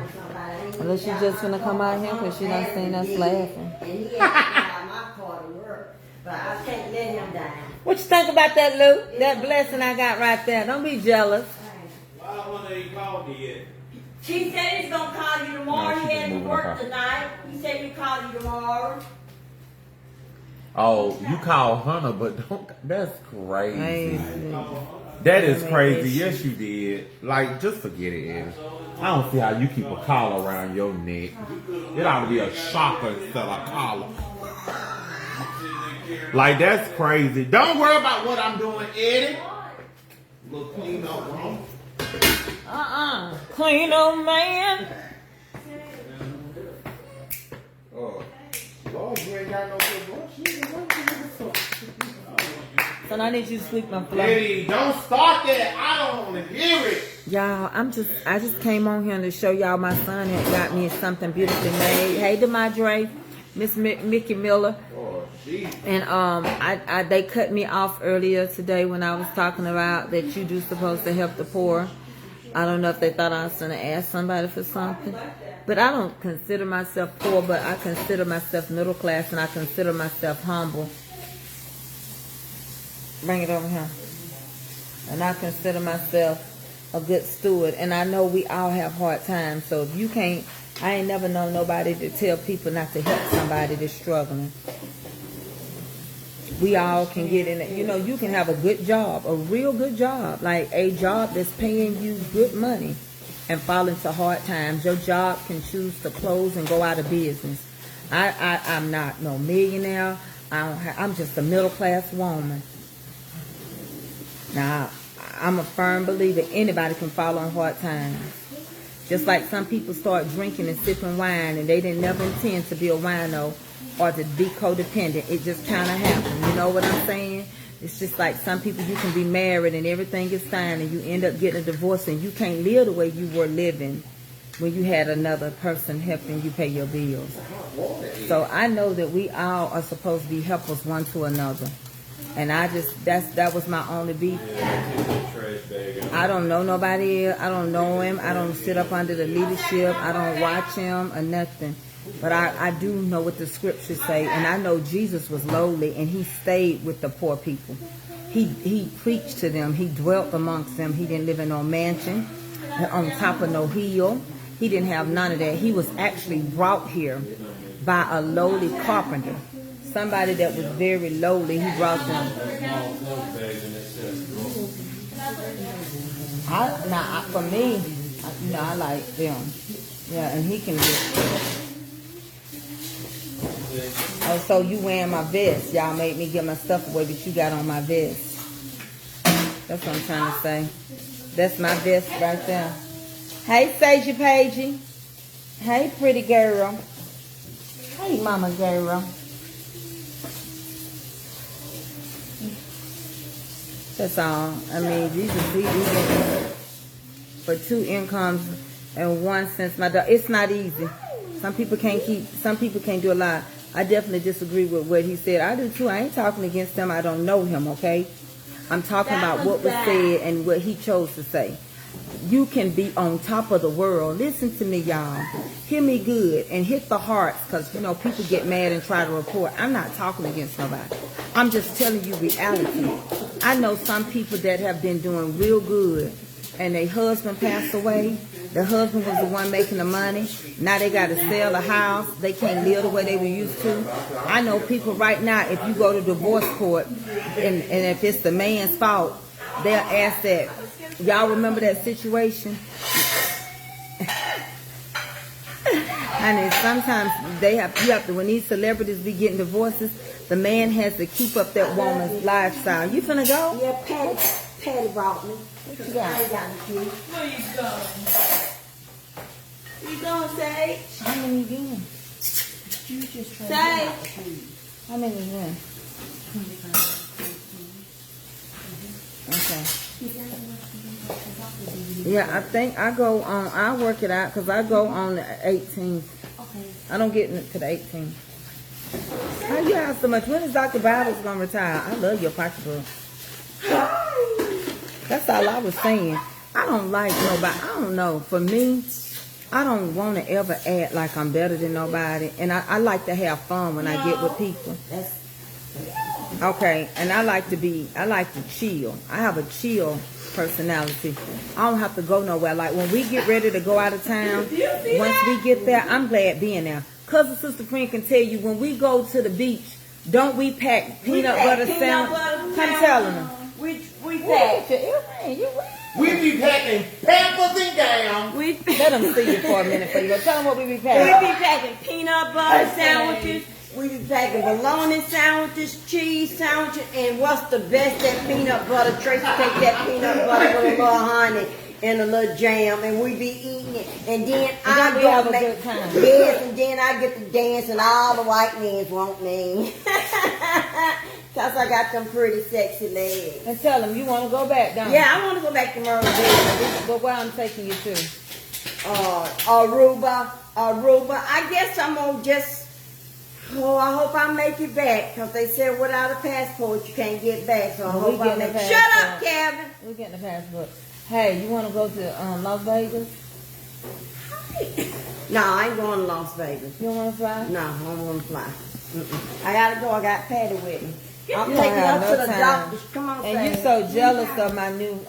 Unless she just gonna come out here because she done seen us laughing. And he asked me how my car to work, but I can't let him down. What you think about that, Lou? That blessing I got right there. Don't be jealous. Why won't they call me yet? She said he's gonna call you tomorrow. No, He she had just to moving work her car. tonight. He said he'd call you tomorrow. Oh, you call Hunter, but don't. That's crazy. Crazy. That is crazy. Yes, you did. Like, just forget it, Eddie. I don't see how you keep a collar around your neck. It ought to be a shocker instead of a collar. Like, that's crazy. Don't worry about what I'm doing, Eddie. Little clean up wrong. Clean old man. Oh, Lord, you ain't got no good brush. So I need you to sweep my floor. Eddie, don't start that. I don't want to hear it. Y'all, I just came on here to show y'all my son had got me something beautifully made. Hey, DeMadre, Miss Mickey Miller. Oh, jeez. And they cut me off earlier today when I was talking about that you do supposed to help the poor. I don't know if they thought I was going to ask somebody for something. But I don't consider myself poor, but I consider myself middle class and I consider myself humble. Bring it over here. And I consider myself a good steward. And I know we all have hard times. So if you can't, I ain't never known nobody to tell people not to help somebody that's struggling. We all can get in it. You know, you can have a good job, a real good job, like a job that's paying you good money and fall into hard times. Your job can choose to close and go out of business. I'm not no millionaire. I'm just a middle class woman. Now, I'm a firm believer anybody can fall on hard times. Just like some people start drinking and sipping wine and they didn't never intend to be a wino. or to be codependent. It just kind of happened. You know what I'm saying? It's just like some people, you can be married and everything is fine and you end up getting a divorce and you can't live the way you were living when you had another person helping you pay your bills. So I know that we all are supposed to be helpers one to another. And I just, that was my only beef. I don't know nobody else. I don't know him. I don't sit up under the leadership. I don't watch him or nothing. But I do know what the scriptures say. And I know Jesus was lowly and he stayed with the poor people. He preached to them. He dwelt amongst them. He didn't live in no mansion on top of no hill. He didn't have none of that. He was actually brought here by a lowly carpenter. Somebody that was very lowly, he brought them. For me, I like them. Yeah, and he can get. Oh, so you wearing my vest. Y'all made me get my stuff away, but you got on my vest. That's what I'm trying to say. That's my vest right there. Hey, Sage Pagey. Hey, pretty girl. Hey, mama girl. That's all. I mean, Jesus, for 2 incomes and 1 since my daughter. It's not easy. Some people can't do a lot. I definitely disagree with what he said. I do too. I ain't talking against him. I don't know him, okay? I'm talking about what was said and what he chose to say. You can be on top of the world. Listen to me, y'all. Hear me good and hit the hearts, because, you know, people get mad and try to report. I'm not talking against nobody. I'm just telling you reality. I know some people that have been doing real good and their husband passed away. The husband was the one making the money. Now they got to sell the house. They can't live the way they were used to. I know people right now, if you go to divorce court and if it's the man's fault, they'll ask that. Y'all remember that situation? And sometimes you have to, when these celebrities be getting divorces, the man has to keep up that woman's lifestyle. You finna go? Yeah, Patty brought me. What you got? I got a few. Where you going? You going, Sage? How many you doing? You just try Sage. How many you doing? Okay. Yeah, I think I go on, I'll work it out because I go on the 18th. Okay. I don't get to the 18th. How you have so much? When is Dr. Bibles going to retire? I love your pocketbook. That's all I was saying. I don't like nobody. I don't know. For me, I don't want to ever act like I'm better than nobody. And I like to have fun when I get with people. Okay, and I like to chill. I have a chill personality. I don't have to go nowhere. Like when we get ready to go out of town, once we get there, I'm glad being there. Cousin Sister Friend can tell you, when we go to the beach, don't we pack peanut butter sandwich? Come telling them. We pack. We be packing Pampers and Gams. Let them see you for a minute for you. Tell them what we be We packing. be packing peanut butter sandwiches. We be packing bologna sandwiches, cheese sandwiches, and what's the best? That peanut butter. Tracey take that peanut butter with a little honey and a little jam, and we be eating it. And then I we go have a make good time. yes, and then I get to dance, and all the white men want me. Cause I got them pretty sexy legs. And tell them you want to go back down. Yeah, I want to go back to Myrtle But where I'm taking you to? Aruba. I guess I'm gonna just. Oh, I hope I make it back, cause they said without a passport you can't get back. So I Well, we hope I getting make. a Shut passport. up, Kevin. We're getting a passport. Hey, you want to go to Las Vegas? No, I ain't going to Las Vegas. You don't want to fly? No, I don't want to fly. Mm-mm. I gotta go. I got Patty with me. I'm You don't taking have her no to the time. doctors. Come on, And you Patty. so jealous of my new,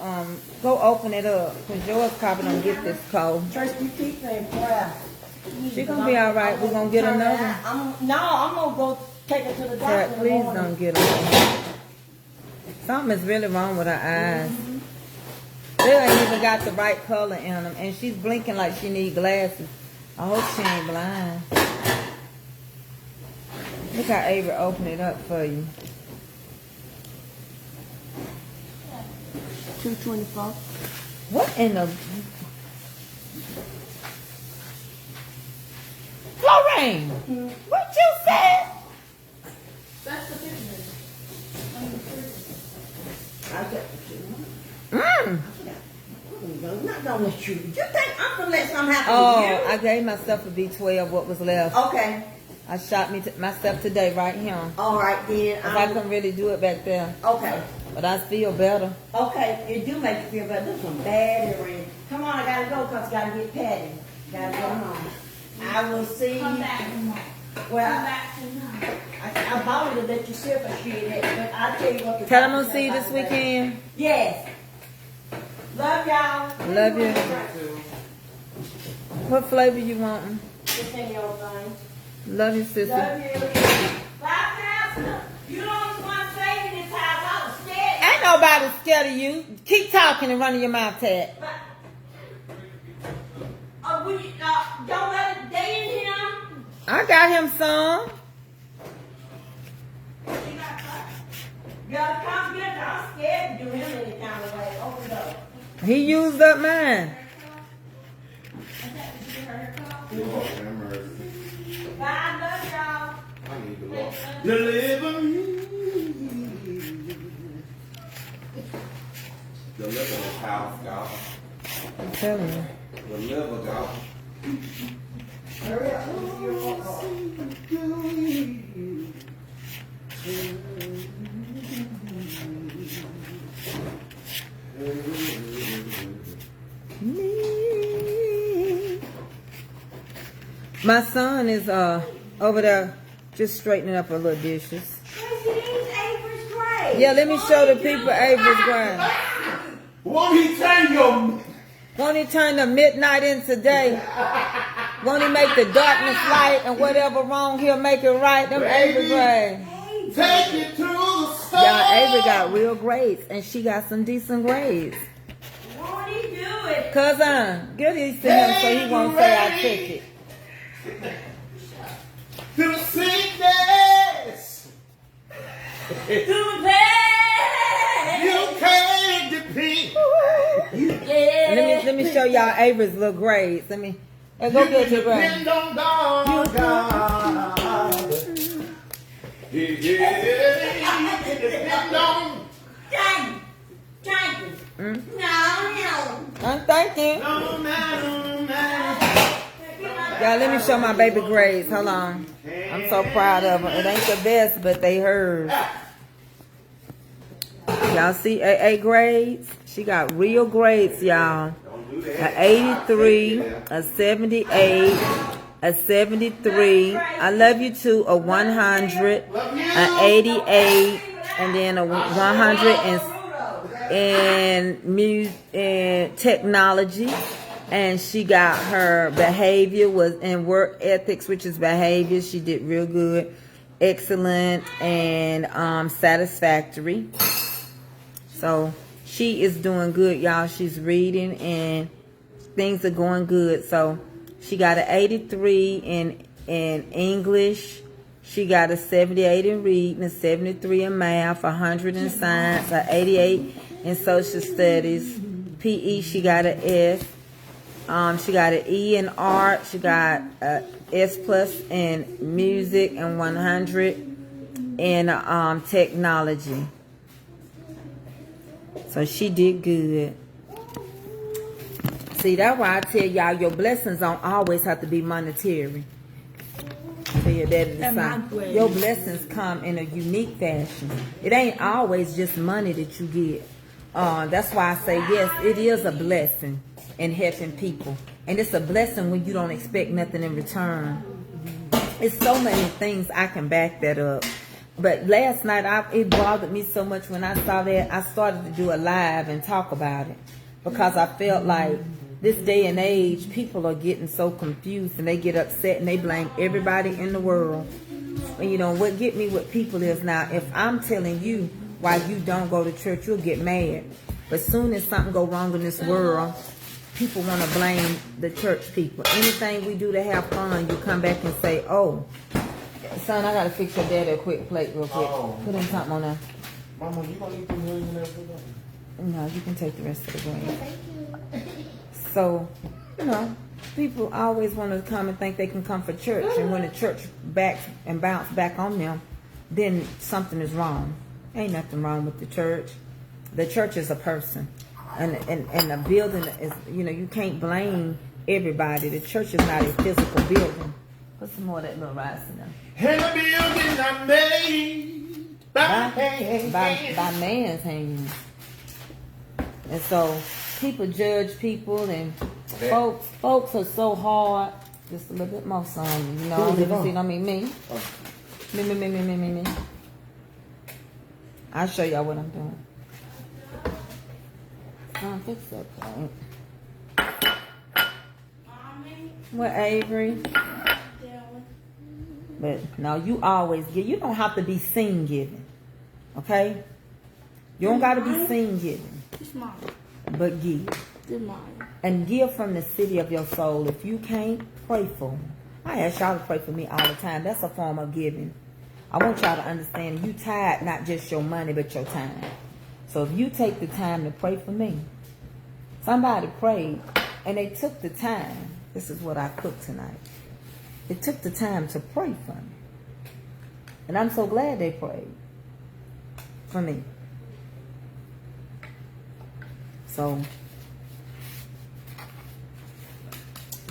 go open it up, because yours probably don't get this cold. Trust me, keep her in prayer. She gonna be all right. We're gonna get Turn her another. out. I'm gonna go take her to the doctor. Kat, in the please morning. don't get her. Something is really wrong with her eyes. They ain't even got the right color in them, and she's blinking like she need glasses. I hope she ain't blind. Look how Avery opened it up for you. 224. What in the... Lorraine, what you said? That's the picture. I said, Mm. I'm not gonna let you. You think I'm gonna let something happen Oh, to I gave myself a B12, what was left. you? Okay. I shot myself today right here. All right then. 'Cause I couldn't really do it back there. Okay. But I feel better. Okay. It do make you feel better. This one bad earring. Come on, I gotta go because I gotta get Patty. Gotta go home. I will see. Come back tomorrow. Well, Come back tomorrow. I bought it to let you see if I should it, but I'll tell you what the Tell them I'll see you this weekend. Yes. Love y'all. Love you. What flavor you wanting? Just any old thing. Love you, sister. Love you. Bye, Pastor. You don't want to stay in this house. I was scared. Ain't nobody scared of you. Keep talking and running your mouth, Ted. Don't let it day in him. I got him some. You gotta come get it. I'm scared to do him any kind of way. Open the door. He used up mine. Bye, I love y'all. I need the Lord. Deliver me. Deliver this house, God. I'm telling you. Deliver, God. Hurry up. This is your phone call. My son is over there just straightening up her little dishes. Tracy, these Avery's great. Yeah, let me show the people Avery's grind. Won't he turn your... Won't he turn the midnight into day? Won't he make the darkness light and whatever wrong he'll make it right? Them Avery grades. Take you to the store. Y'all, Avery got real grades and she got some decent grades. Won't he do it? Cousin, get these to him so he won't say I took it. To the sickness. To the bed. You can't depend. Yeah. Let me show y'all Avery's little grades. Go get your grades. Depend on God. Yeah. Depend on. Thank you. No. I'm thinking. No. Y'all, let me show my baby grades. Hold on. I'm so proud of her. It ain't the best, but they hers. Y'all see AA grades? She got real grades, y'all. An 83, a 78, a 73. I love you too. A 100, an 88, and then a 100 in technology. And she got her behavior was in work ethics, which is behavior. She did real good, excellent, and satisfactory. So she is doing good, y'all. She's reading and things are going good. So she got an 83 in English. She got a 78 in reading, a 73 in math, 100 in science, an 88 in social studies. PE, she got an S. She got an E in art. She got a S plus in music and 100 in technology. So she did good. See, that's why I tell y'all your blessings don't always have to be monetary. Tell your daddy the same. Your blessings come in a unique fashion. It ain't always just money that you get. That's why I say yes, it is a blessing in helping people. And it's a blessing when you don't expect nothing in return. It's so many things I can back that up. But last night, it bothered me so much when I saw that. I started to do a live and talk about it. Because I felt like this day and age, people are getting so confused and they get upset and they blame everybody in the world. And you know, what get me with people is now, if I'm telling you why you don't go to church, you'll get mad. But soon as something go wrong in this world, people want to blame the church people. Anything we do to have fun, you come back and say, oh, son, I got to fix your daddy a quick plate real quick. Put in something on there. Mama, you gonna eat them wings and everything? No, you can take the rest of the grain. So, you know, People always want to come and think they can come for church, and when the church backs and bounce back on them, then something is wrong. Ain't nothing wrong with the church. The church is a person, and the building is, you know, you can't blame everybody. The church is not a physical building. Put some more of that little rice in there. And the buildings are made by man's hands. And so people judge people, and folks are so hard. Just a little bit more son, you know. You see, I mean me. Me. I'll show y'all what I'm doing. Fix that point. What, Avery? But no, you always give. You don't have to be seen giving. Okay? You don't got to be seen giving. It's mine. But give. It's mine. And give from the city of your soul. If you can't, pray for me. I ask y'all to pray for me all the time. That's a form of giving. I want y'all to understand you tithe not just your money, but your time. So if you take the time to pray for me. Somebody prayed and they took the time. This is what I cooked tonight. They took the time to pray for me. And I'm so glad they prayed for me. So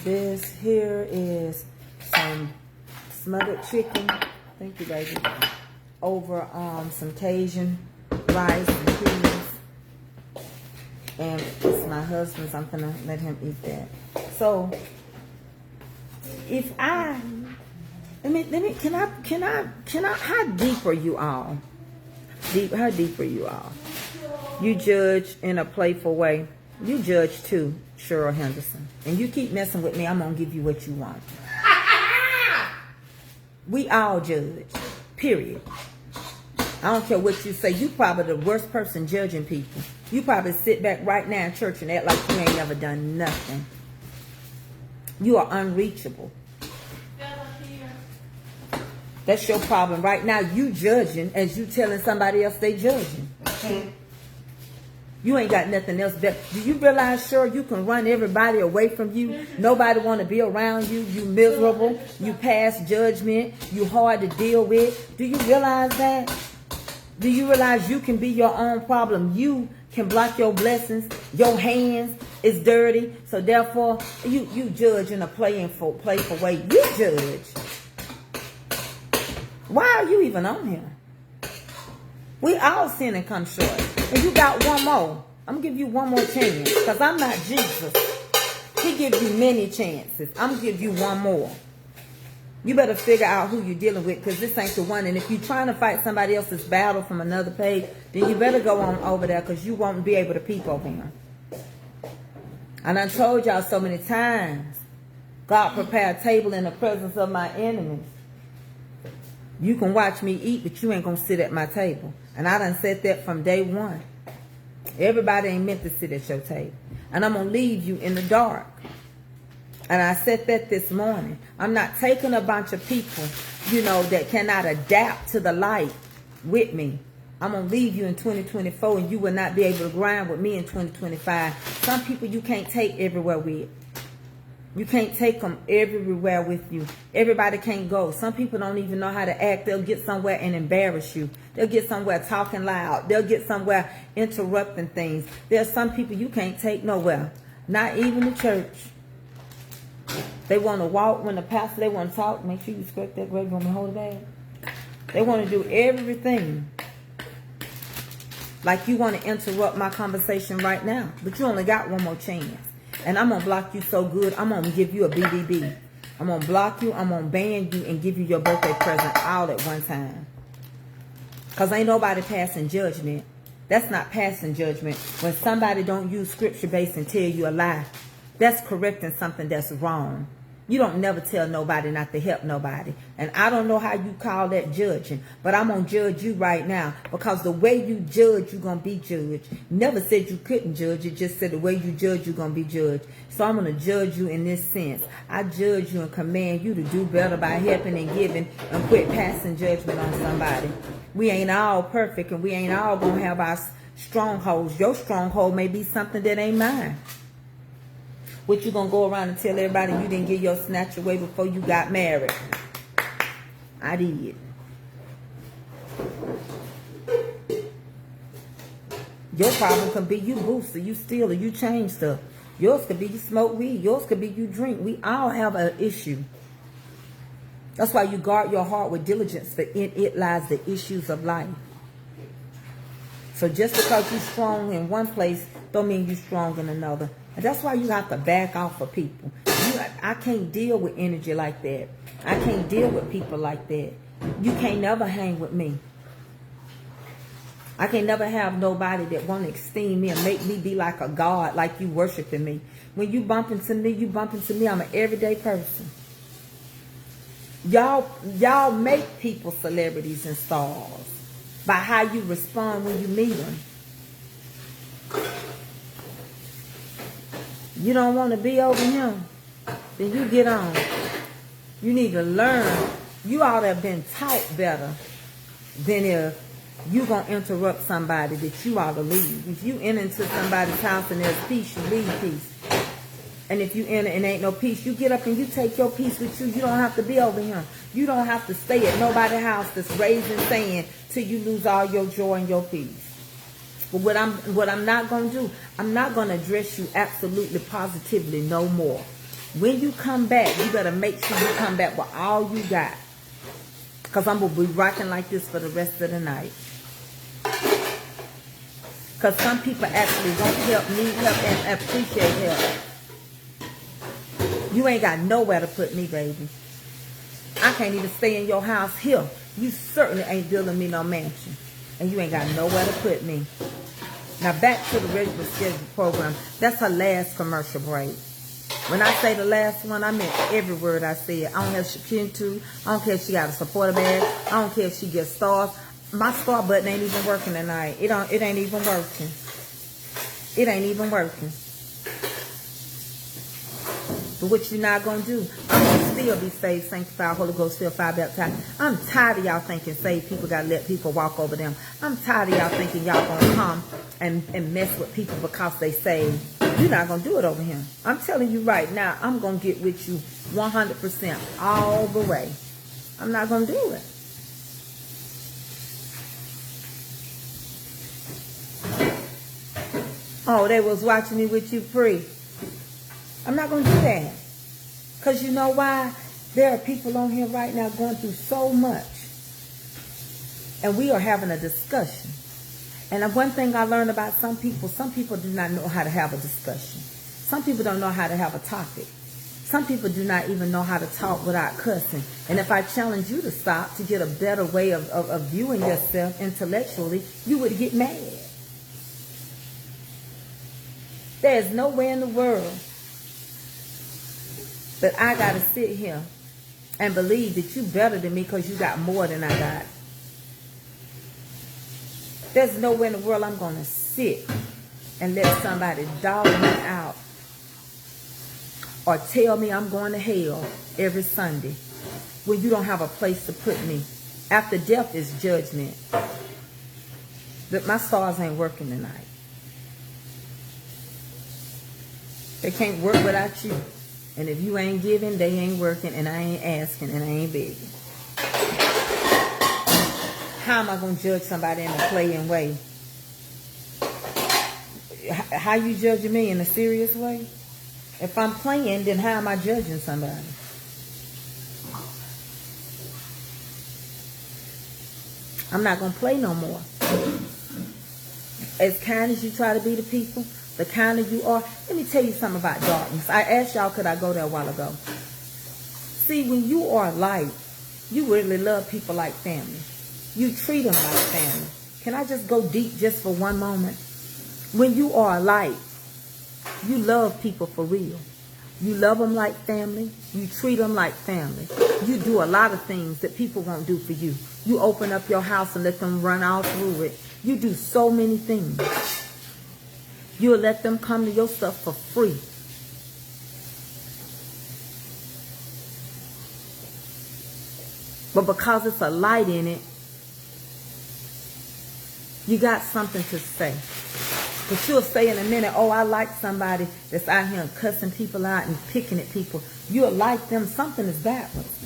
this here is some smothered chicken. Thank you, baby. Over some Cajun rice and peas. And it's my husband's. I'm gonna let him eat that. So if I let me can I how deep are you all? How deep are you all? You judge in a playful way. You judge too, Cheryl Henderson. And you keep messing with me, I'm gonna give you what you want. We all judge. Period. I don't care what you say. You probably the worst person judging people. You probably sit back right now in church and act like you ain't never done nothing. You are unreachable. That's your problem right now. You judging as you telling somebody else they judging. You ain't got nothing else better. Do you realize, sure, you can run everybody away from you? Nobody want to be around you. You miserable. You pass judgment. You hard to deal with. Do you realize that? Do you realize you can be your own problem? You can block your blessings. Your hands is dirty. So therefore, you judge in a playful way. You judge. Why are you even on here? We all sin and come short. And you got one more. I'm going to give you one more chance. Because I'm not Jesus. He gives you many chances. I'm going to give you one more. You better figure out who you're dealing with, because this ain't the one. And if you're trying to fight somebody else's battle from another page, then you better go on over there, because you won't be able to peep over him. And I told y'all so many times, God prepared a table in the presence of my enemies. You can watch me eat, but you ain't going to sit at my table. And I done said that from day one. Everybody ain't meant to sit at your table. And I'm going to leave you in the dark. And I said that this morning. I'm not taking a bunch of people, you know, that cannot adapt to the light with me. I'm going to leave you in 2024, and you will not be able to grind with me in 2025. Some people you can't take everywhere with. You can't take them everywhere with you. Everybody can't go. Some people don't even know how to act. They'll get somewhere and embarrass you. They'll get somewhere talking loud. They'll get somewhere interrupting things. There's some people you can't take nowhere. Not even the church. They want to walk when the pastor, they want to talk. Make sure you scrape that gravy on the whole bag. They want to do everything. Like you want to interrupt my conversation right now. But you only got one more chance. And I'm going to block you so good, I'm going to give you a BBB. I'm going to block you, I'm going to ban you, and give you your birthday present all at one time. Because ain't nobody passing judgment. That's not passing judgment. When somebody don't use scripture-based and tell you a lie, that's correcting something that's wrong. You don't never tell nobody not to help nobody. And I don't know how you call that judging, but I'm going to judge you right now, because the way you judge, you're going to be judged. Never said you couldn't judge. It just said the way you judge, you're going to be judged. So I'm going to judge you in this sense. I judge you and command you to do better by helping and giving, and quit passing judgment on somebody. We ain't all perfect, and we ain't all going to have our strongholds. Your stronghold may be something that ain't mine. What you gonna go around and tell everybody you didn't get your snatch away before you got married? I did. Your problem could be you boost, or you steal, or you change stuff. Yours could be you smoke weed. Yours could be you drink. We all have an issue. That's why you guard your heart with diligence, for in it lies the issues of life. So just because you're strong in one place, don't mean you're strong in another. And that's why you have to back off of people. I can't deal with energy like that. I can't deal with people like that. You can't never hang with me. I can never have nobody that want to esteem me and make me be like a god, like you worshiping me. When you bump into me, I'm an everyday person. Y'all make people celebrities and stars by how you respond when you meet them. You don't want to be over him, then you get on. You need to learn. You ought to have been taught better than if you going to interrupt somebody that you ought to leave. If you enter into somebody's house and there's peace, you leave peace. And if you enter and ain't no peace, you get up and you take your peace with you. You don't have to be over him. You don't have to stay at nobody's house that's raising sand till you lose all your joy and your peace. But what I'm not going to do, I'm not going to address you absolutely positively no more. When you come back, you better make sure you come back with all you got. Because I'm going to be rocking like this for the rest of the night. Because some people actually want help, need help, and appreciate help. You ain't got nowhere to put me, baby. I can't even stay in your house here. You certainly ain't building me no mansion. And you ain't got nowhere to put me. Now back to the regular scheduled program. That's her last commercial break. When I say the last one, I meant every word I said. I don't have Shakira to. I don't care if she got a supporter badge. I don't care if she gets stars. My star button ain't even working tonight. It ain't even working. It ain't even working. But what you're not going to do, I'm going to still be saved, sanctified, Holy Ghost, filled, fire baptized. I'm tired of y'all thinking saved people got to let people walk over them. I'm tired of y'all thinking y'all going to come and mess with people because they saved. You're not going to do it over here. I'm telling you right now, I'm going to get with you 100% all the way. I'm not going to do it. Oh, they was watching me with you free. I'm not going to do that. Because you know why? There are people on here right now going through so much. And we are having a discussion. And one thing I learned about some people do not know how to have a discussion. Some people don't know how to have a topic. Some people do not even know how to talk without cussing. And if I challenge you to stop to get a better way of viewing yourself intellectually, you would get mad. There's nowhere in the world that I got to sit here and believe that you better than me because you got more than I got. There's nowhere in the world I'm going to sit and let somebody dog me out or tell me I'm going to hell every Sunday when you don't have a place to put me. After death is judgment. But my stars ain't working tonight. They can't work without you. And if you ain't giving, they ain't working, and I ain't asking, and I ain't begging. How am I going to judge somebody in a playing way? How you judging me in a serious way? If I'm playing, then how am I judging somebody? I'm not going to play no more. As kind as you try to be to people, the kinder you are. Let me tell you something about darkness. I asked y'all, could I go there a while ago? See, when you are light, you really love people like family. You treat them like family. Can I just go deep just for one moment? When you are light, you love people for real. You love them like family. You treat them like family. You do a lot of things that people won't do for you. You open up your house and let them run all through it. You do so many things. You'll let them come to your stuff for free. But because it's a light in it, you got something to say. But you'll say in a minute, oh, I like somebody that's out here and cussing people out and picking at people. You'll like them. Something is backwards.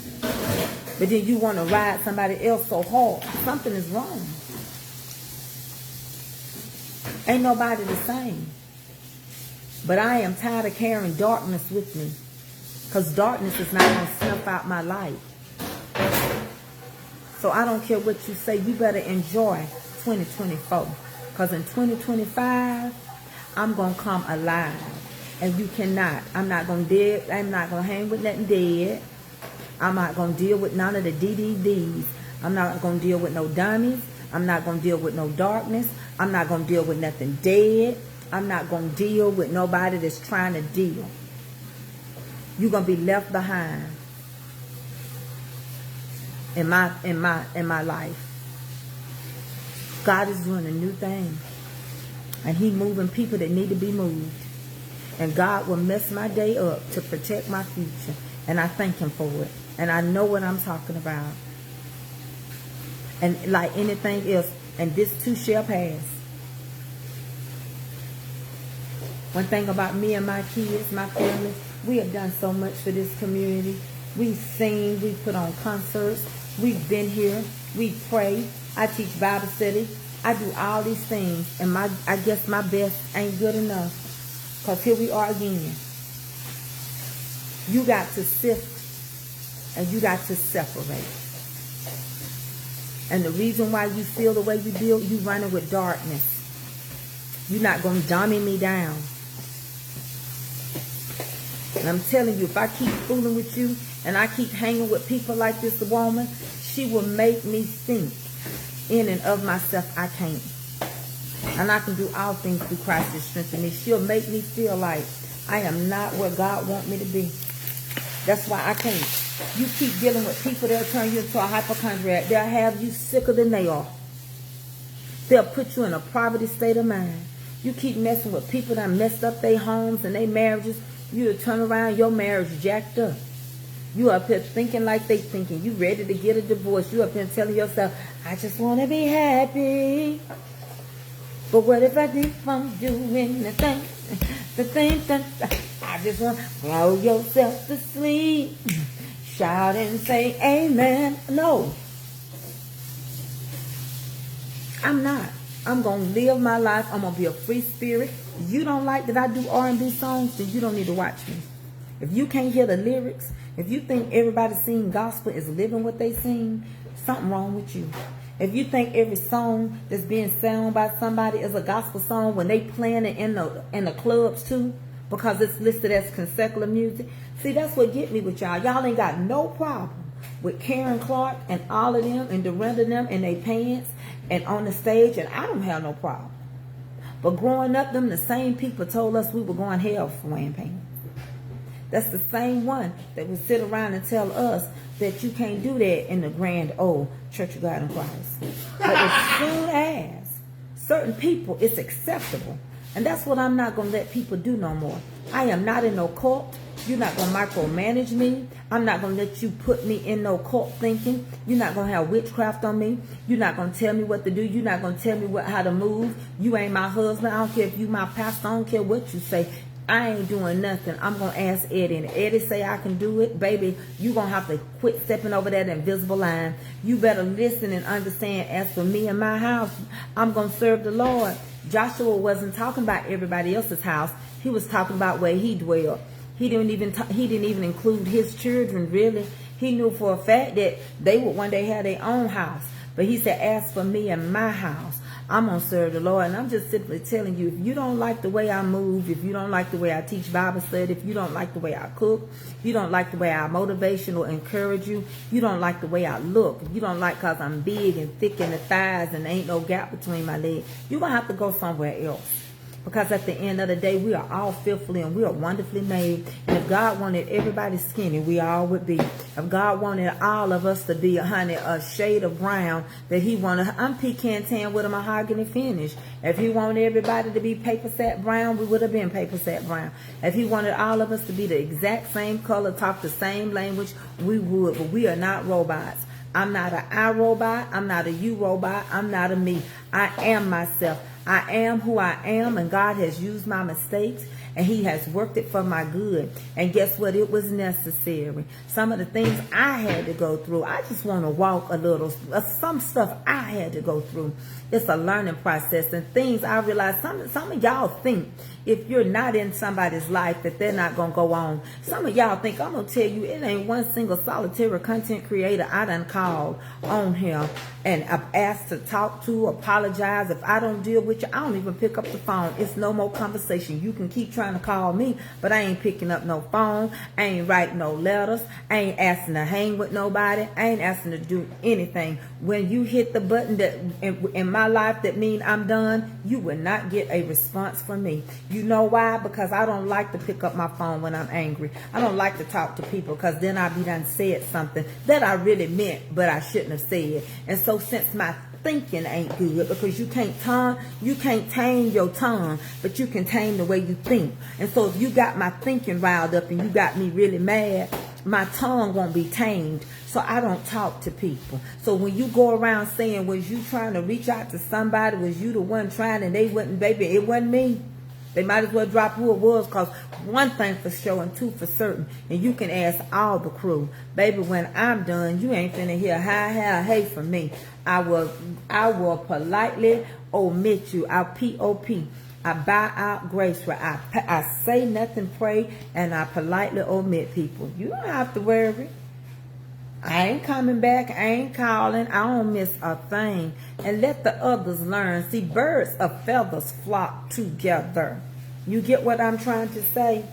But then you want to ride somebody else so hard. Something is wrong. Ain't nobody the same. But I am tired of carrying darkness with me. Because darkness is not going to snuff out my light. So I don't care what you say. You better enjoy 2024. Because in 2025, I'm going to come alive. And you cannot. I'm not going to hang with nothing dead. I'm not going to deal with none of the DDDs. I'm not going to deal with no dummies. I'm not going to deal with no darkness. I'm not going to deal with nothing dead. I'm not going to deal with nobody that's trying to deal. You're going to be left behind in my life. God is doing a new thing. And He moving people that need to be moved. And God will mess my day up to protect my future. And I thank Him for it. And I know what I'm talking about. And like anything else, and this too shall pass. One thing about me and my kids, my family, we have done so much for this community. We sing, we put on concerts, we've been here, we pray, I teach Bible study, I do all these things, and I guess my best ain't good enough. Because here we are again. You got to sift and you got to separate. And the reason why you feel the way you feel, you running with darkness. You're not going to dummy me down. And I'm telling you, if I keep fooling with you and I keep hanging with people like this woman, she will make me think in and of myself I can't. And I can do all things through Christ that strengthens me. She'll make me feel like I am not where God wants me to be. That's why I can't. You keep dealing with people, they'll turn you into a hypochondriac. They'll have you sicker than they are. They'll put you in a poverty state of mind. You keep messing with people that messed up their homes and their marriages. You'll turn around, your marriage jacked up. You up here thinking like they thinking. You ready to get a divorce. You up here telling yourself, I just want to be happy. But what if I keep on doing the thing that I just want to blow yourself to sleep. Shout and say amen. No. I'm not. I'm going to live my life. I'm going to be a free spirit. You don't like that I do R&B songs, then you don't need to watch me. If you can't hear the lyrics, if you think everybody singing gospel is living what they sing, something wrong with you. If you think every song that's being sung by somebody is a gospel song when they playing it in the clubs too, because it's listed as consecutive music, see, that's what get me with y'all. Y'all ain't got no problem with Karen Clark and all of them and Dorinda them in their pants and on the stage, and I don't have no problem. But growing up, them the same people told us we were going to hell for wearing pants. That's the same one that would sit around and tell us that you can't do that in the grand old Church of God in Christ. But as soon as certain people, it's acceptable. And that's what I'm not going to let people do no more. I am not in no cult. You're not going to micromanage me. I'm not going to let you put me in no cult thinking. You're not going to have witchcraft on me. You're not going to tell me what to do. You're not going to tell me how to move. You ain't my husband. I don't care if you my pastor. I don't care what you say. I ain't doing nothing. I'm going to ask Eddie. And Eddie say I can do it. Baby, you going to have to quit stepping over that invisible line. You better listen and understand. As for me and my house, I'm going to serve the Lord. Joshua wasn't talking about everybody else's house. He was talking about where he dwelled. He didn't even include his children, really. He knew for a fact that they would one day have their own house. But he said, as for me and my house, I'm going to serve the Lord. And I'm just simply telling you, if you don't like the way I move, if you don't like the way I teach Bible study, if you don't like the way I cook, if you don't like the way I motivation or encourage you, you don't like the way I look, if you don't like because I'm big and thick in the thighs and there ain't no gap between my legs, you're going to have to go somewhere else. Because at the end of the day, we are all fearfully and we are wonderfully made. And if God wanted everybody skinny, we all would be. If God wanted all of us to be, a shade of brown, that He wanted, I'm pecan tan with a mahogany finish. If He wanted everybody to be paper sack brown, we would have been paper sack brown. If He wanted all of us to be the exact same color, talk the same language, we would. But we are not robots. I'm not an I robot. I'm not a you robot. I'm not a me. I am myself. I am who I am, and God has used my mistakes, and he has worked it for my good. And guess what? It was necessary. Some of the things I had to go through, I just want to walk a little. Some stuff I had to go through. It's a learning process, and things I realize some of y'all think if you're not in somebody's life that they're not going to go on. Some of y'all think, I'm going to tell you, it ain't one single solitary content creator I done called on here and I've asked to talk to, apologize. If I don't deal with you, I don't even pick up the phone. It's no more conversation. You can keep trying to call me, but I ain't picking up no phone. I ain't writing no letters. I ain't asking to hang with nobody. I ain't asking to do anything. When you hit the button that in my life that mean I'm done, you will not get a response from me. You know why? Because I don't like to pick up my phone when I'm angry. I don't like to talk to people because then I be done said something that I really meant, but I shouldn't have said. And so since my thinking ain't good, because you can't tame your tongue, but you can tame the way you think. And so if you got my thinking riled up and you got me really mad, my tongue won't be tamed. So I don't talk to people. So when you go around saying, was you trying to reach out to somebody? Was you the one trying and they wasn't, baby, it wasn't me. They might as well drop who it was, because one thing for sure and two for certain. And you can ask all the crew. Baby, when I'm done, you ain't finna hear hi, hey from me. I will politely omit you. I'll P.O.P. I buy out gracefully. I say nothing, pray, and I politely omit people. You don't have to worry. I ain't coming back. I ain't calling. I don't miss a thing. And let the others learn. See, birds of feathers flock together. You get what I'm trying to say?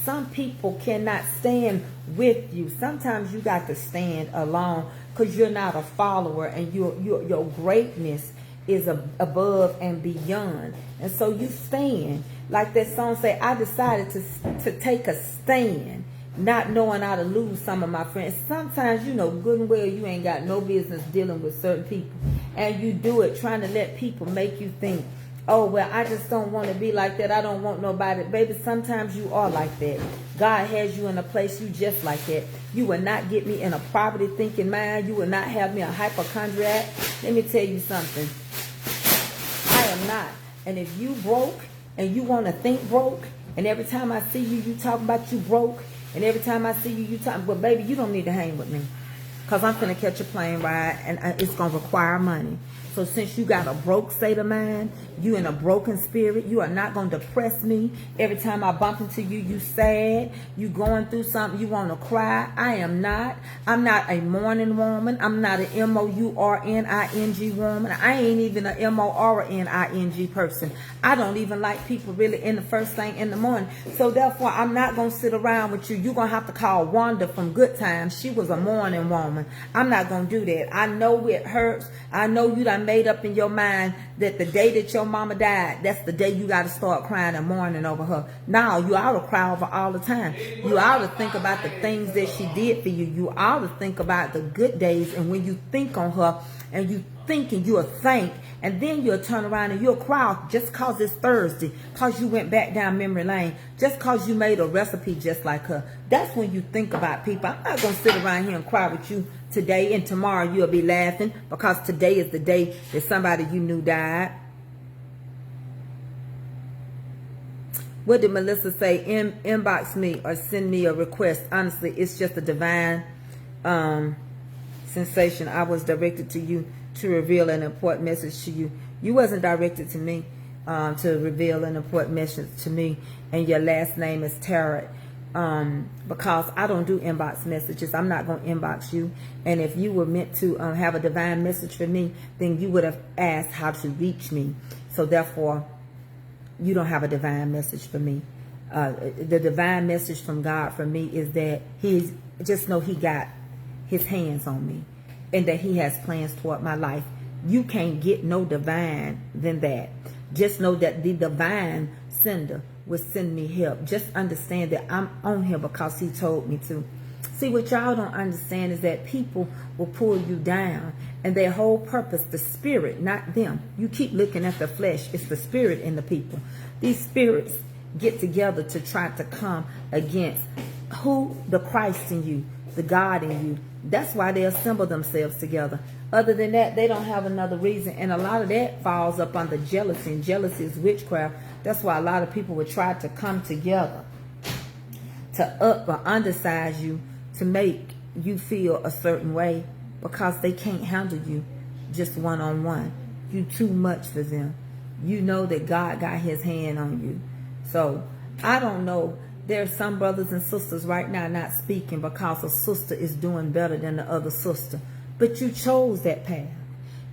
Some people cannot stand with you. Sometimes you got to stand alone because you're not a follower, and your greatness is above and beyond. And so you stand. Like that song say, I decided to take a stand, not knowing how to lose some of my friends. Sometimes you know good and well you ain't got no business dealing with certain people, and you do it trying to let people make you think, oh, well, I just don't want to be like that. I don't want nobody. Baby, sometimes you are like that. God has you in a place you just like that. You will not get me in a poverty thinking mind. You will not have me a hypochondriac. Let me tell you something. I am not. And if you broke and you want to think broke, and every time I see you, you talk about you broke, and every time I see you, you talk, well, baby, you don't need to hang with me, because I'm going to catch a plane ride, and it's going to require money. So since you got a broke state of mind, you in a broken spirit, you are not going to depress me. Every time I bump into you, you sad, you going through something, you want to cry. I am not. I'm not a mourning woman. I'm not an M-O-U-R-N-I-N-G woman. I ain't even an M-O-R-N-I-N-G person. I don't even like people really in the first thing in the morning. So therefore, I'm not going to sit around with you. You're going to have to call Wanda from Good Times. She was a morning woman. I'm not going to do that. I know it hurts. I know you done made up in your mind that the day that your mama died, that's the day you got to start crying and mourning over her. Now you ought to cry over all the time. You ought to think about the things that she did for you. You ought to think about the good days, and when you think on her and you think and you'll thank, and then you'll turn around and you'll cry just cause it's Thursday, cause you went back down memory lane, just cause you made a recipe just like her. That's when you think about people. I'm not going to sit around here and cry with you today, and tomorrow you'll be laughing because today is the day that somebody you knew died. What did Melissa say? Inbox me or send me a request. Honestly, it's just a divine sensation. I was directed to you to reveal an important message to you. You wasn't directed to me to reveal an important message to me, and your last name is Tarot. Because I don't do inbox messages. I'm not going to inbox you. And if you were meant to have a divine message for me, then you would have asked how to reach me. So therefore, you don't have a divine message for me. The divine message from God for me is that He got His hands on me, and that He has plans toward my life. You can't get no divine than that. Just know that the divine sender will send me help. Just understand that I'm on here because He told me to. See, what y'all don't understand is that people will pull you down, and their whole purpose, the spirit, not them. You keep looking at the flesh. It's the spirit in the people. These spirits get together to try to come against who? The Christ in you. the God in you. That's why they assemble themselves together. Other than that, they don't have another reason. And a lot of that falls up under jealousy. And jealousy is witchcraft. That's why a lot of people would try to come together to up or undersize you to make you feel a certain way because they can't handle you just one-on-one. You too much for them. You know that God got his hand on you. So I don't know. There's some brothers and sisters right now not speaking because a sister is doing better than the other sister. But you chose that path.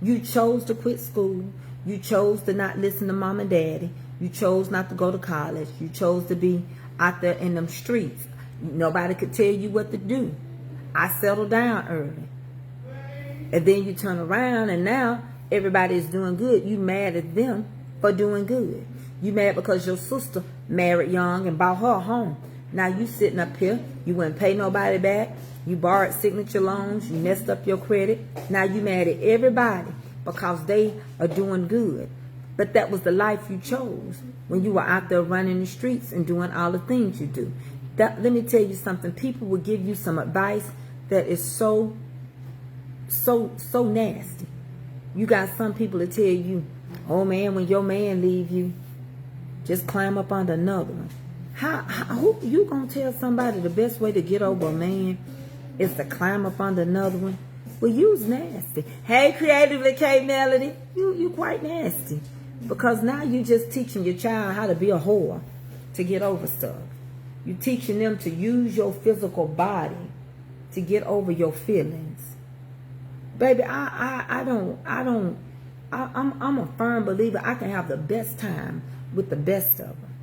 You chose to quit school. You chose to not listen to mom and daddy. You chose not to go to college. You chose to be out there in them streets. Nobody could tell you what to do. I settled down early. And then you turn around and now everybody is doing good. You mad at them for doing good. You mad because your sister married young and bought her a home. Now you sitting up here. You wouldn't pay nobody back. You borrowed signature loans. You messed up your credit. Now you mad at everybody because they are doing good. But that was the life you chose when you were out there running the streets and doing all the things you do. Let me tell you something. People will give you some advice that is so nasty. You got some people to tell you, oh man, when your man leave you, just climb up under another one. Who you gonna tell somebody the best way to get over a man is to climb up under another one? Well, you's nasty. Hey, Creatively K Melody, you quite nasty. Because now you just teaching your child how to be a whore to get over stuff. You teaching them to use your physical body to get over your feelings. Baby, I'm a firm believer I can have the best time with the best of them.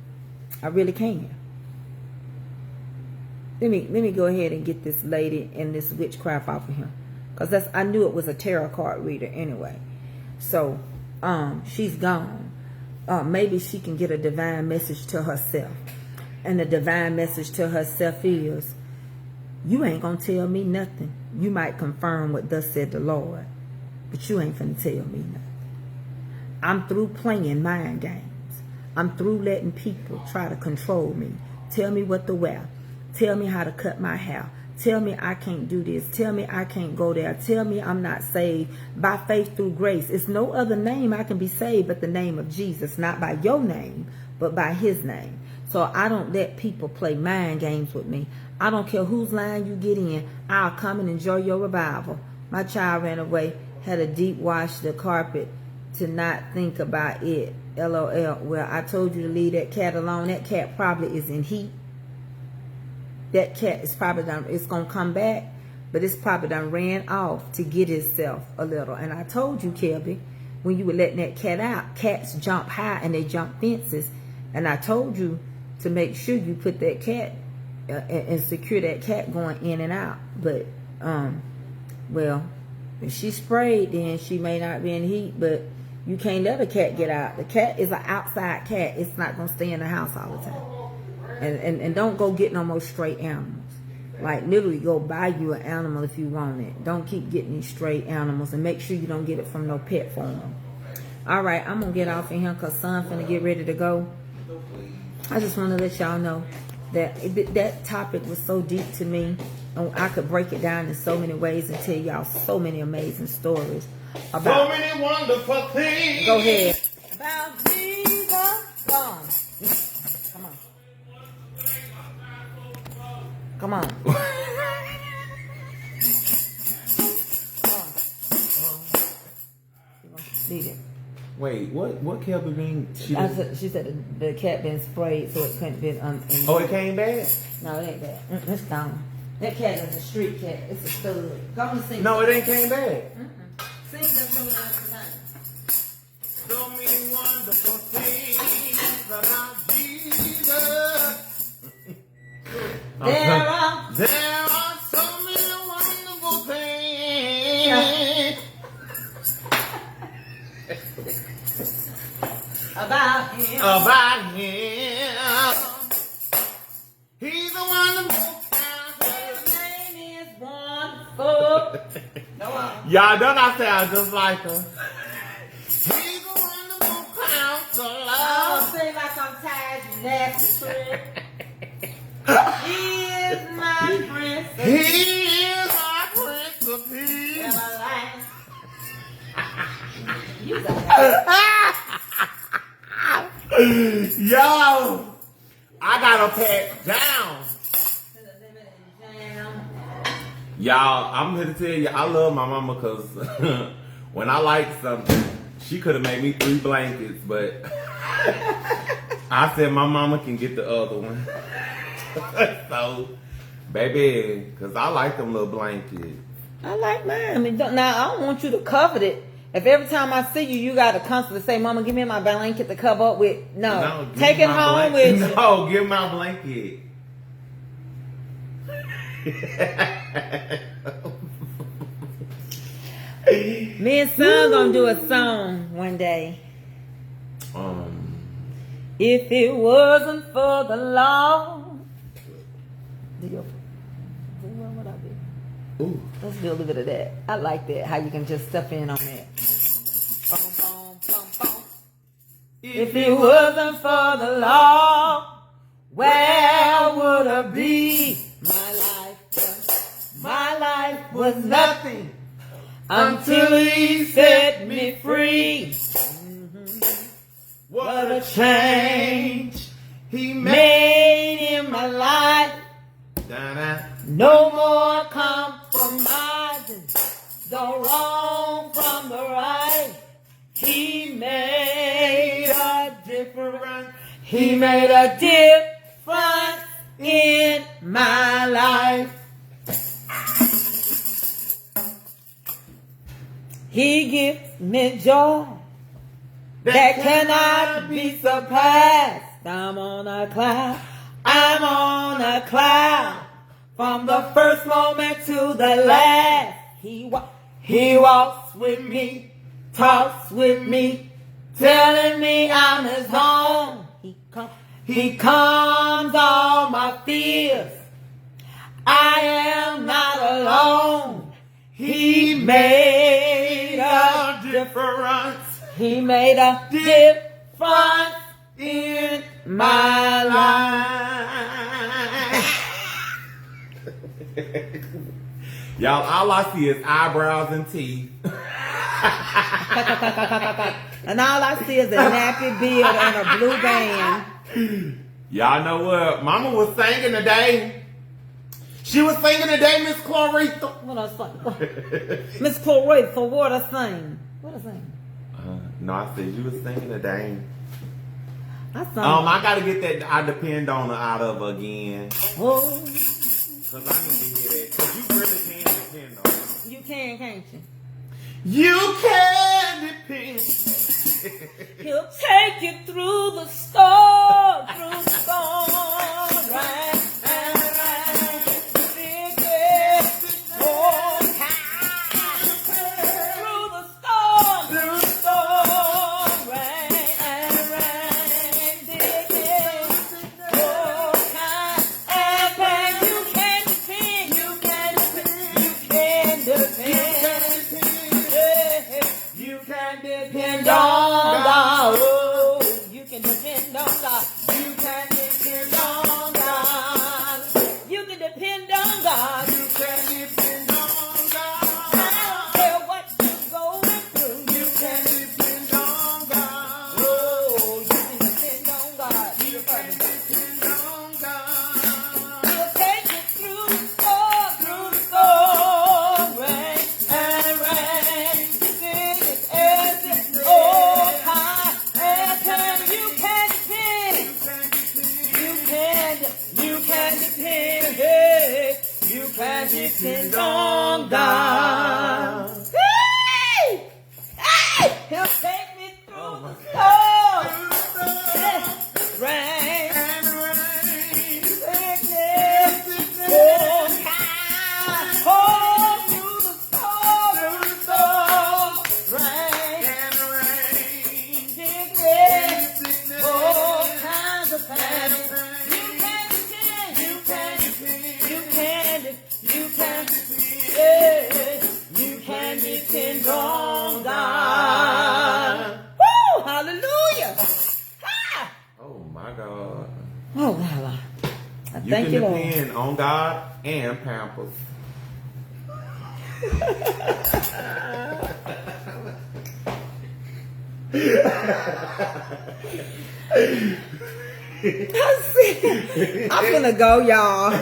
I really can. Let me go ahead and get this lady and this witchcraft off of him. Because I knew it was a tarot card reader anyway. So, she's gone. Maybe she can get a divine message to herself. And the divine message to herself is, you ain't going to tell me nothing. You might confirm what thus said the Lord. But you ain't finna tell me nothing. I'm through playing mind games. I'm through letting people try to control me. Tell me what to wear. Tell me how to cut my hair. Tell me I can't do this. Tell me I can't go there. Tell me I'm not saved by faith through grace. It's no other name I can be saved but the name of Jesus. Not by your name, but by his name. So I don't let people play mind games with me. I don't care whose line you get in. I'll come and enjoy your revival. My child ran away, had to deep wash the carpet to not think about it. LOL. Well, I told you to leave that cat alone. That cat probably is in heat. That cat is probably done, it's going to come back, but it's probably done ran off to get itself a little. And I told you, Kelby, when you were letting that cat out, cats jump high and they jump fences. And I told you to make sure you put that cat and secure that cat going in and out. But, well, if she sprayed, then she may not be in heat, but you can't let a cat get out. The cat is an outside cat. It's not going to stay in the house all the time. And don't go get no more stray animals. Like, literally go buy you an animal if you want it. Don't keep getting these stray animals. And make sure you don't get it from no pet farm. Alright, I'm going to get off of here because son finna get ready to go. I just want to let y'all know that that topic was so deep to me. I could break it down in so many ways and tell y'all so many amazing stories. About so many wonderful things. Go ahead. About Jesus. Gone. Come on. Leave it. Wait, what Kelby mean? She said the cat been sprayed, so it couldn't been. Oh, it came back? No, it ain't bad. It's gone. That cat is a street cat. It's a stud. Come and sing. No, it ain't came back. Sing that someone else tonight. So many wonderful things about Jesus. There are so many wonderful things About him. about him. He's a wonderful counselor. His name is wonderful. Y'all don't I sound just like her. He's a wonderful counselor. I'll say like I'm tired, you nasty trick. He is my prince. He Yo, I gotta pack down. Y'all, I'm here to tell you, I love my mama because when I like something, she could have made me 3 blankets, but I said my mama can get the other one. So, baby, because I like them little blankets. I like mine. I mean, now I don't want you to cover it. If every time I see you, you got to constantly say, "Mama, give me my blanket to cover up with." No, take it home with you. No, give my blanket. Me and son gonna do a song one day. If it wasn't for the law. What I did? Ooh. Let's do a little bit of that. I like that. How you can just step in on that. Boom, boom, boom, boom. If it wasn't for the law, where would I be? My life was nothing until he set me free. What a change he made in my life. No more compromising the wrong from the right. He made a difference. He made a difference in my life. He gives me joy that cannot be surpassed. I'm on a cloud. I'm on a cloud. From the first moment to the last. He walks with me, talks with me, telling me I'm his home. He calms all my fears. I am not alone. He made a difference. He made a difference in my life. Y'all, all I see is eyebrows and teeth. And all I see is a nappy beard and a blue band. Y'all know what? Mama was singing today. She was singing today, Miss Clarita. What I sing? Miss Clarita, what I sing? What I sing? No, I said you was singing today. I sung. I gotta get that I Depend on Her out of again. Oh, Cause I need to hear that. Cause you really can depend on her. you can, can't you? You can depend. He'll take you through the storm, right? Depend on God. Oh, you can depend on God. You can depend on God. You can depend on God. You can depend on God. I don't care what you're going through. You can depend on God. Oh, you can depend on God. You can depend on God. He'll take you through the storm, rain and rain. You can depend on God. Hey! Hey! He'll take me through the storm. Rain and rain. Sickness. Through the storm. Rain and rain. Sickness. All kinds of pain. Depend on God. Woo! Hallelujah! Ha! Oh my God. Oh God! You Thank can you, Lord. depend on God and Pampers. I'm gonna go, y'all.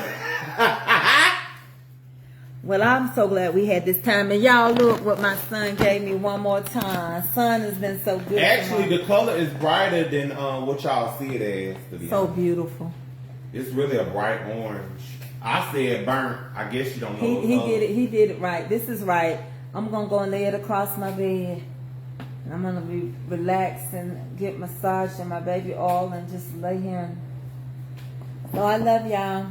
Well, I'm so glad we had this time. And y'all, look what my son gave me one more time. Son has been so good. Actually, the color is brighter than what y'all see it as. To be so honest. beautiful. It's really a bright orange. I said burnt. I guess you don't know. He did it. He did it right. This is right. I'm gonna go and lay it across my bed. And I'm gonna be relaxed and get massaged in my baby oil and just lay here. So I love y'all.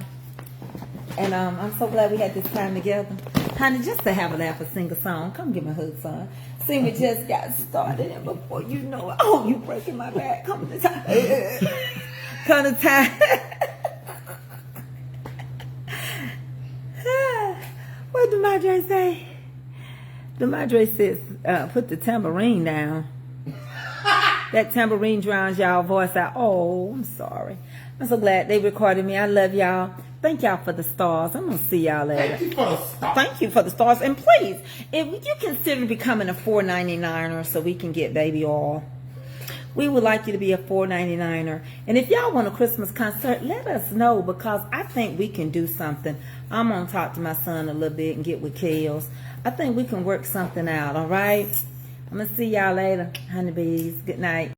And I'm so glad we had this time together. Honey, just to have a laugh and sing a song. Come give me a hug, son. See, we just got started, and before you know it, oh, you breaking my back. Come to time. Come to time. What did Madre say? The Madre says, put the tambourine down. That tambourine drowns y'all voice out. Oh, I'm sorry. I'm so glad they recorded me. I love y'all. Thank y'all for the stars. I'm going to see y'all later. Thank you for the stars. Thank you for the stars. And please, if you consider becoming a $4.99er so we can get baby oil, we would like you to be a $4.99er. And if y'all want a Christmas concert, let us know, because I think we can do something. I'm going to talk to my son a little bit and get with Kels. I think we can work something out, all right? I'm going to see y'all later, honeybees. Good night.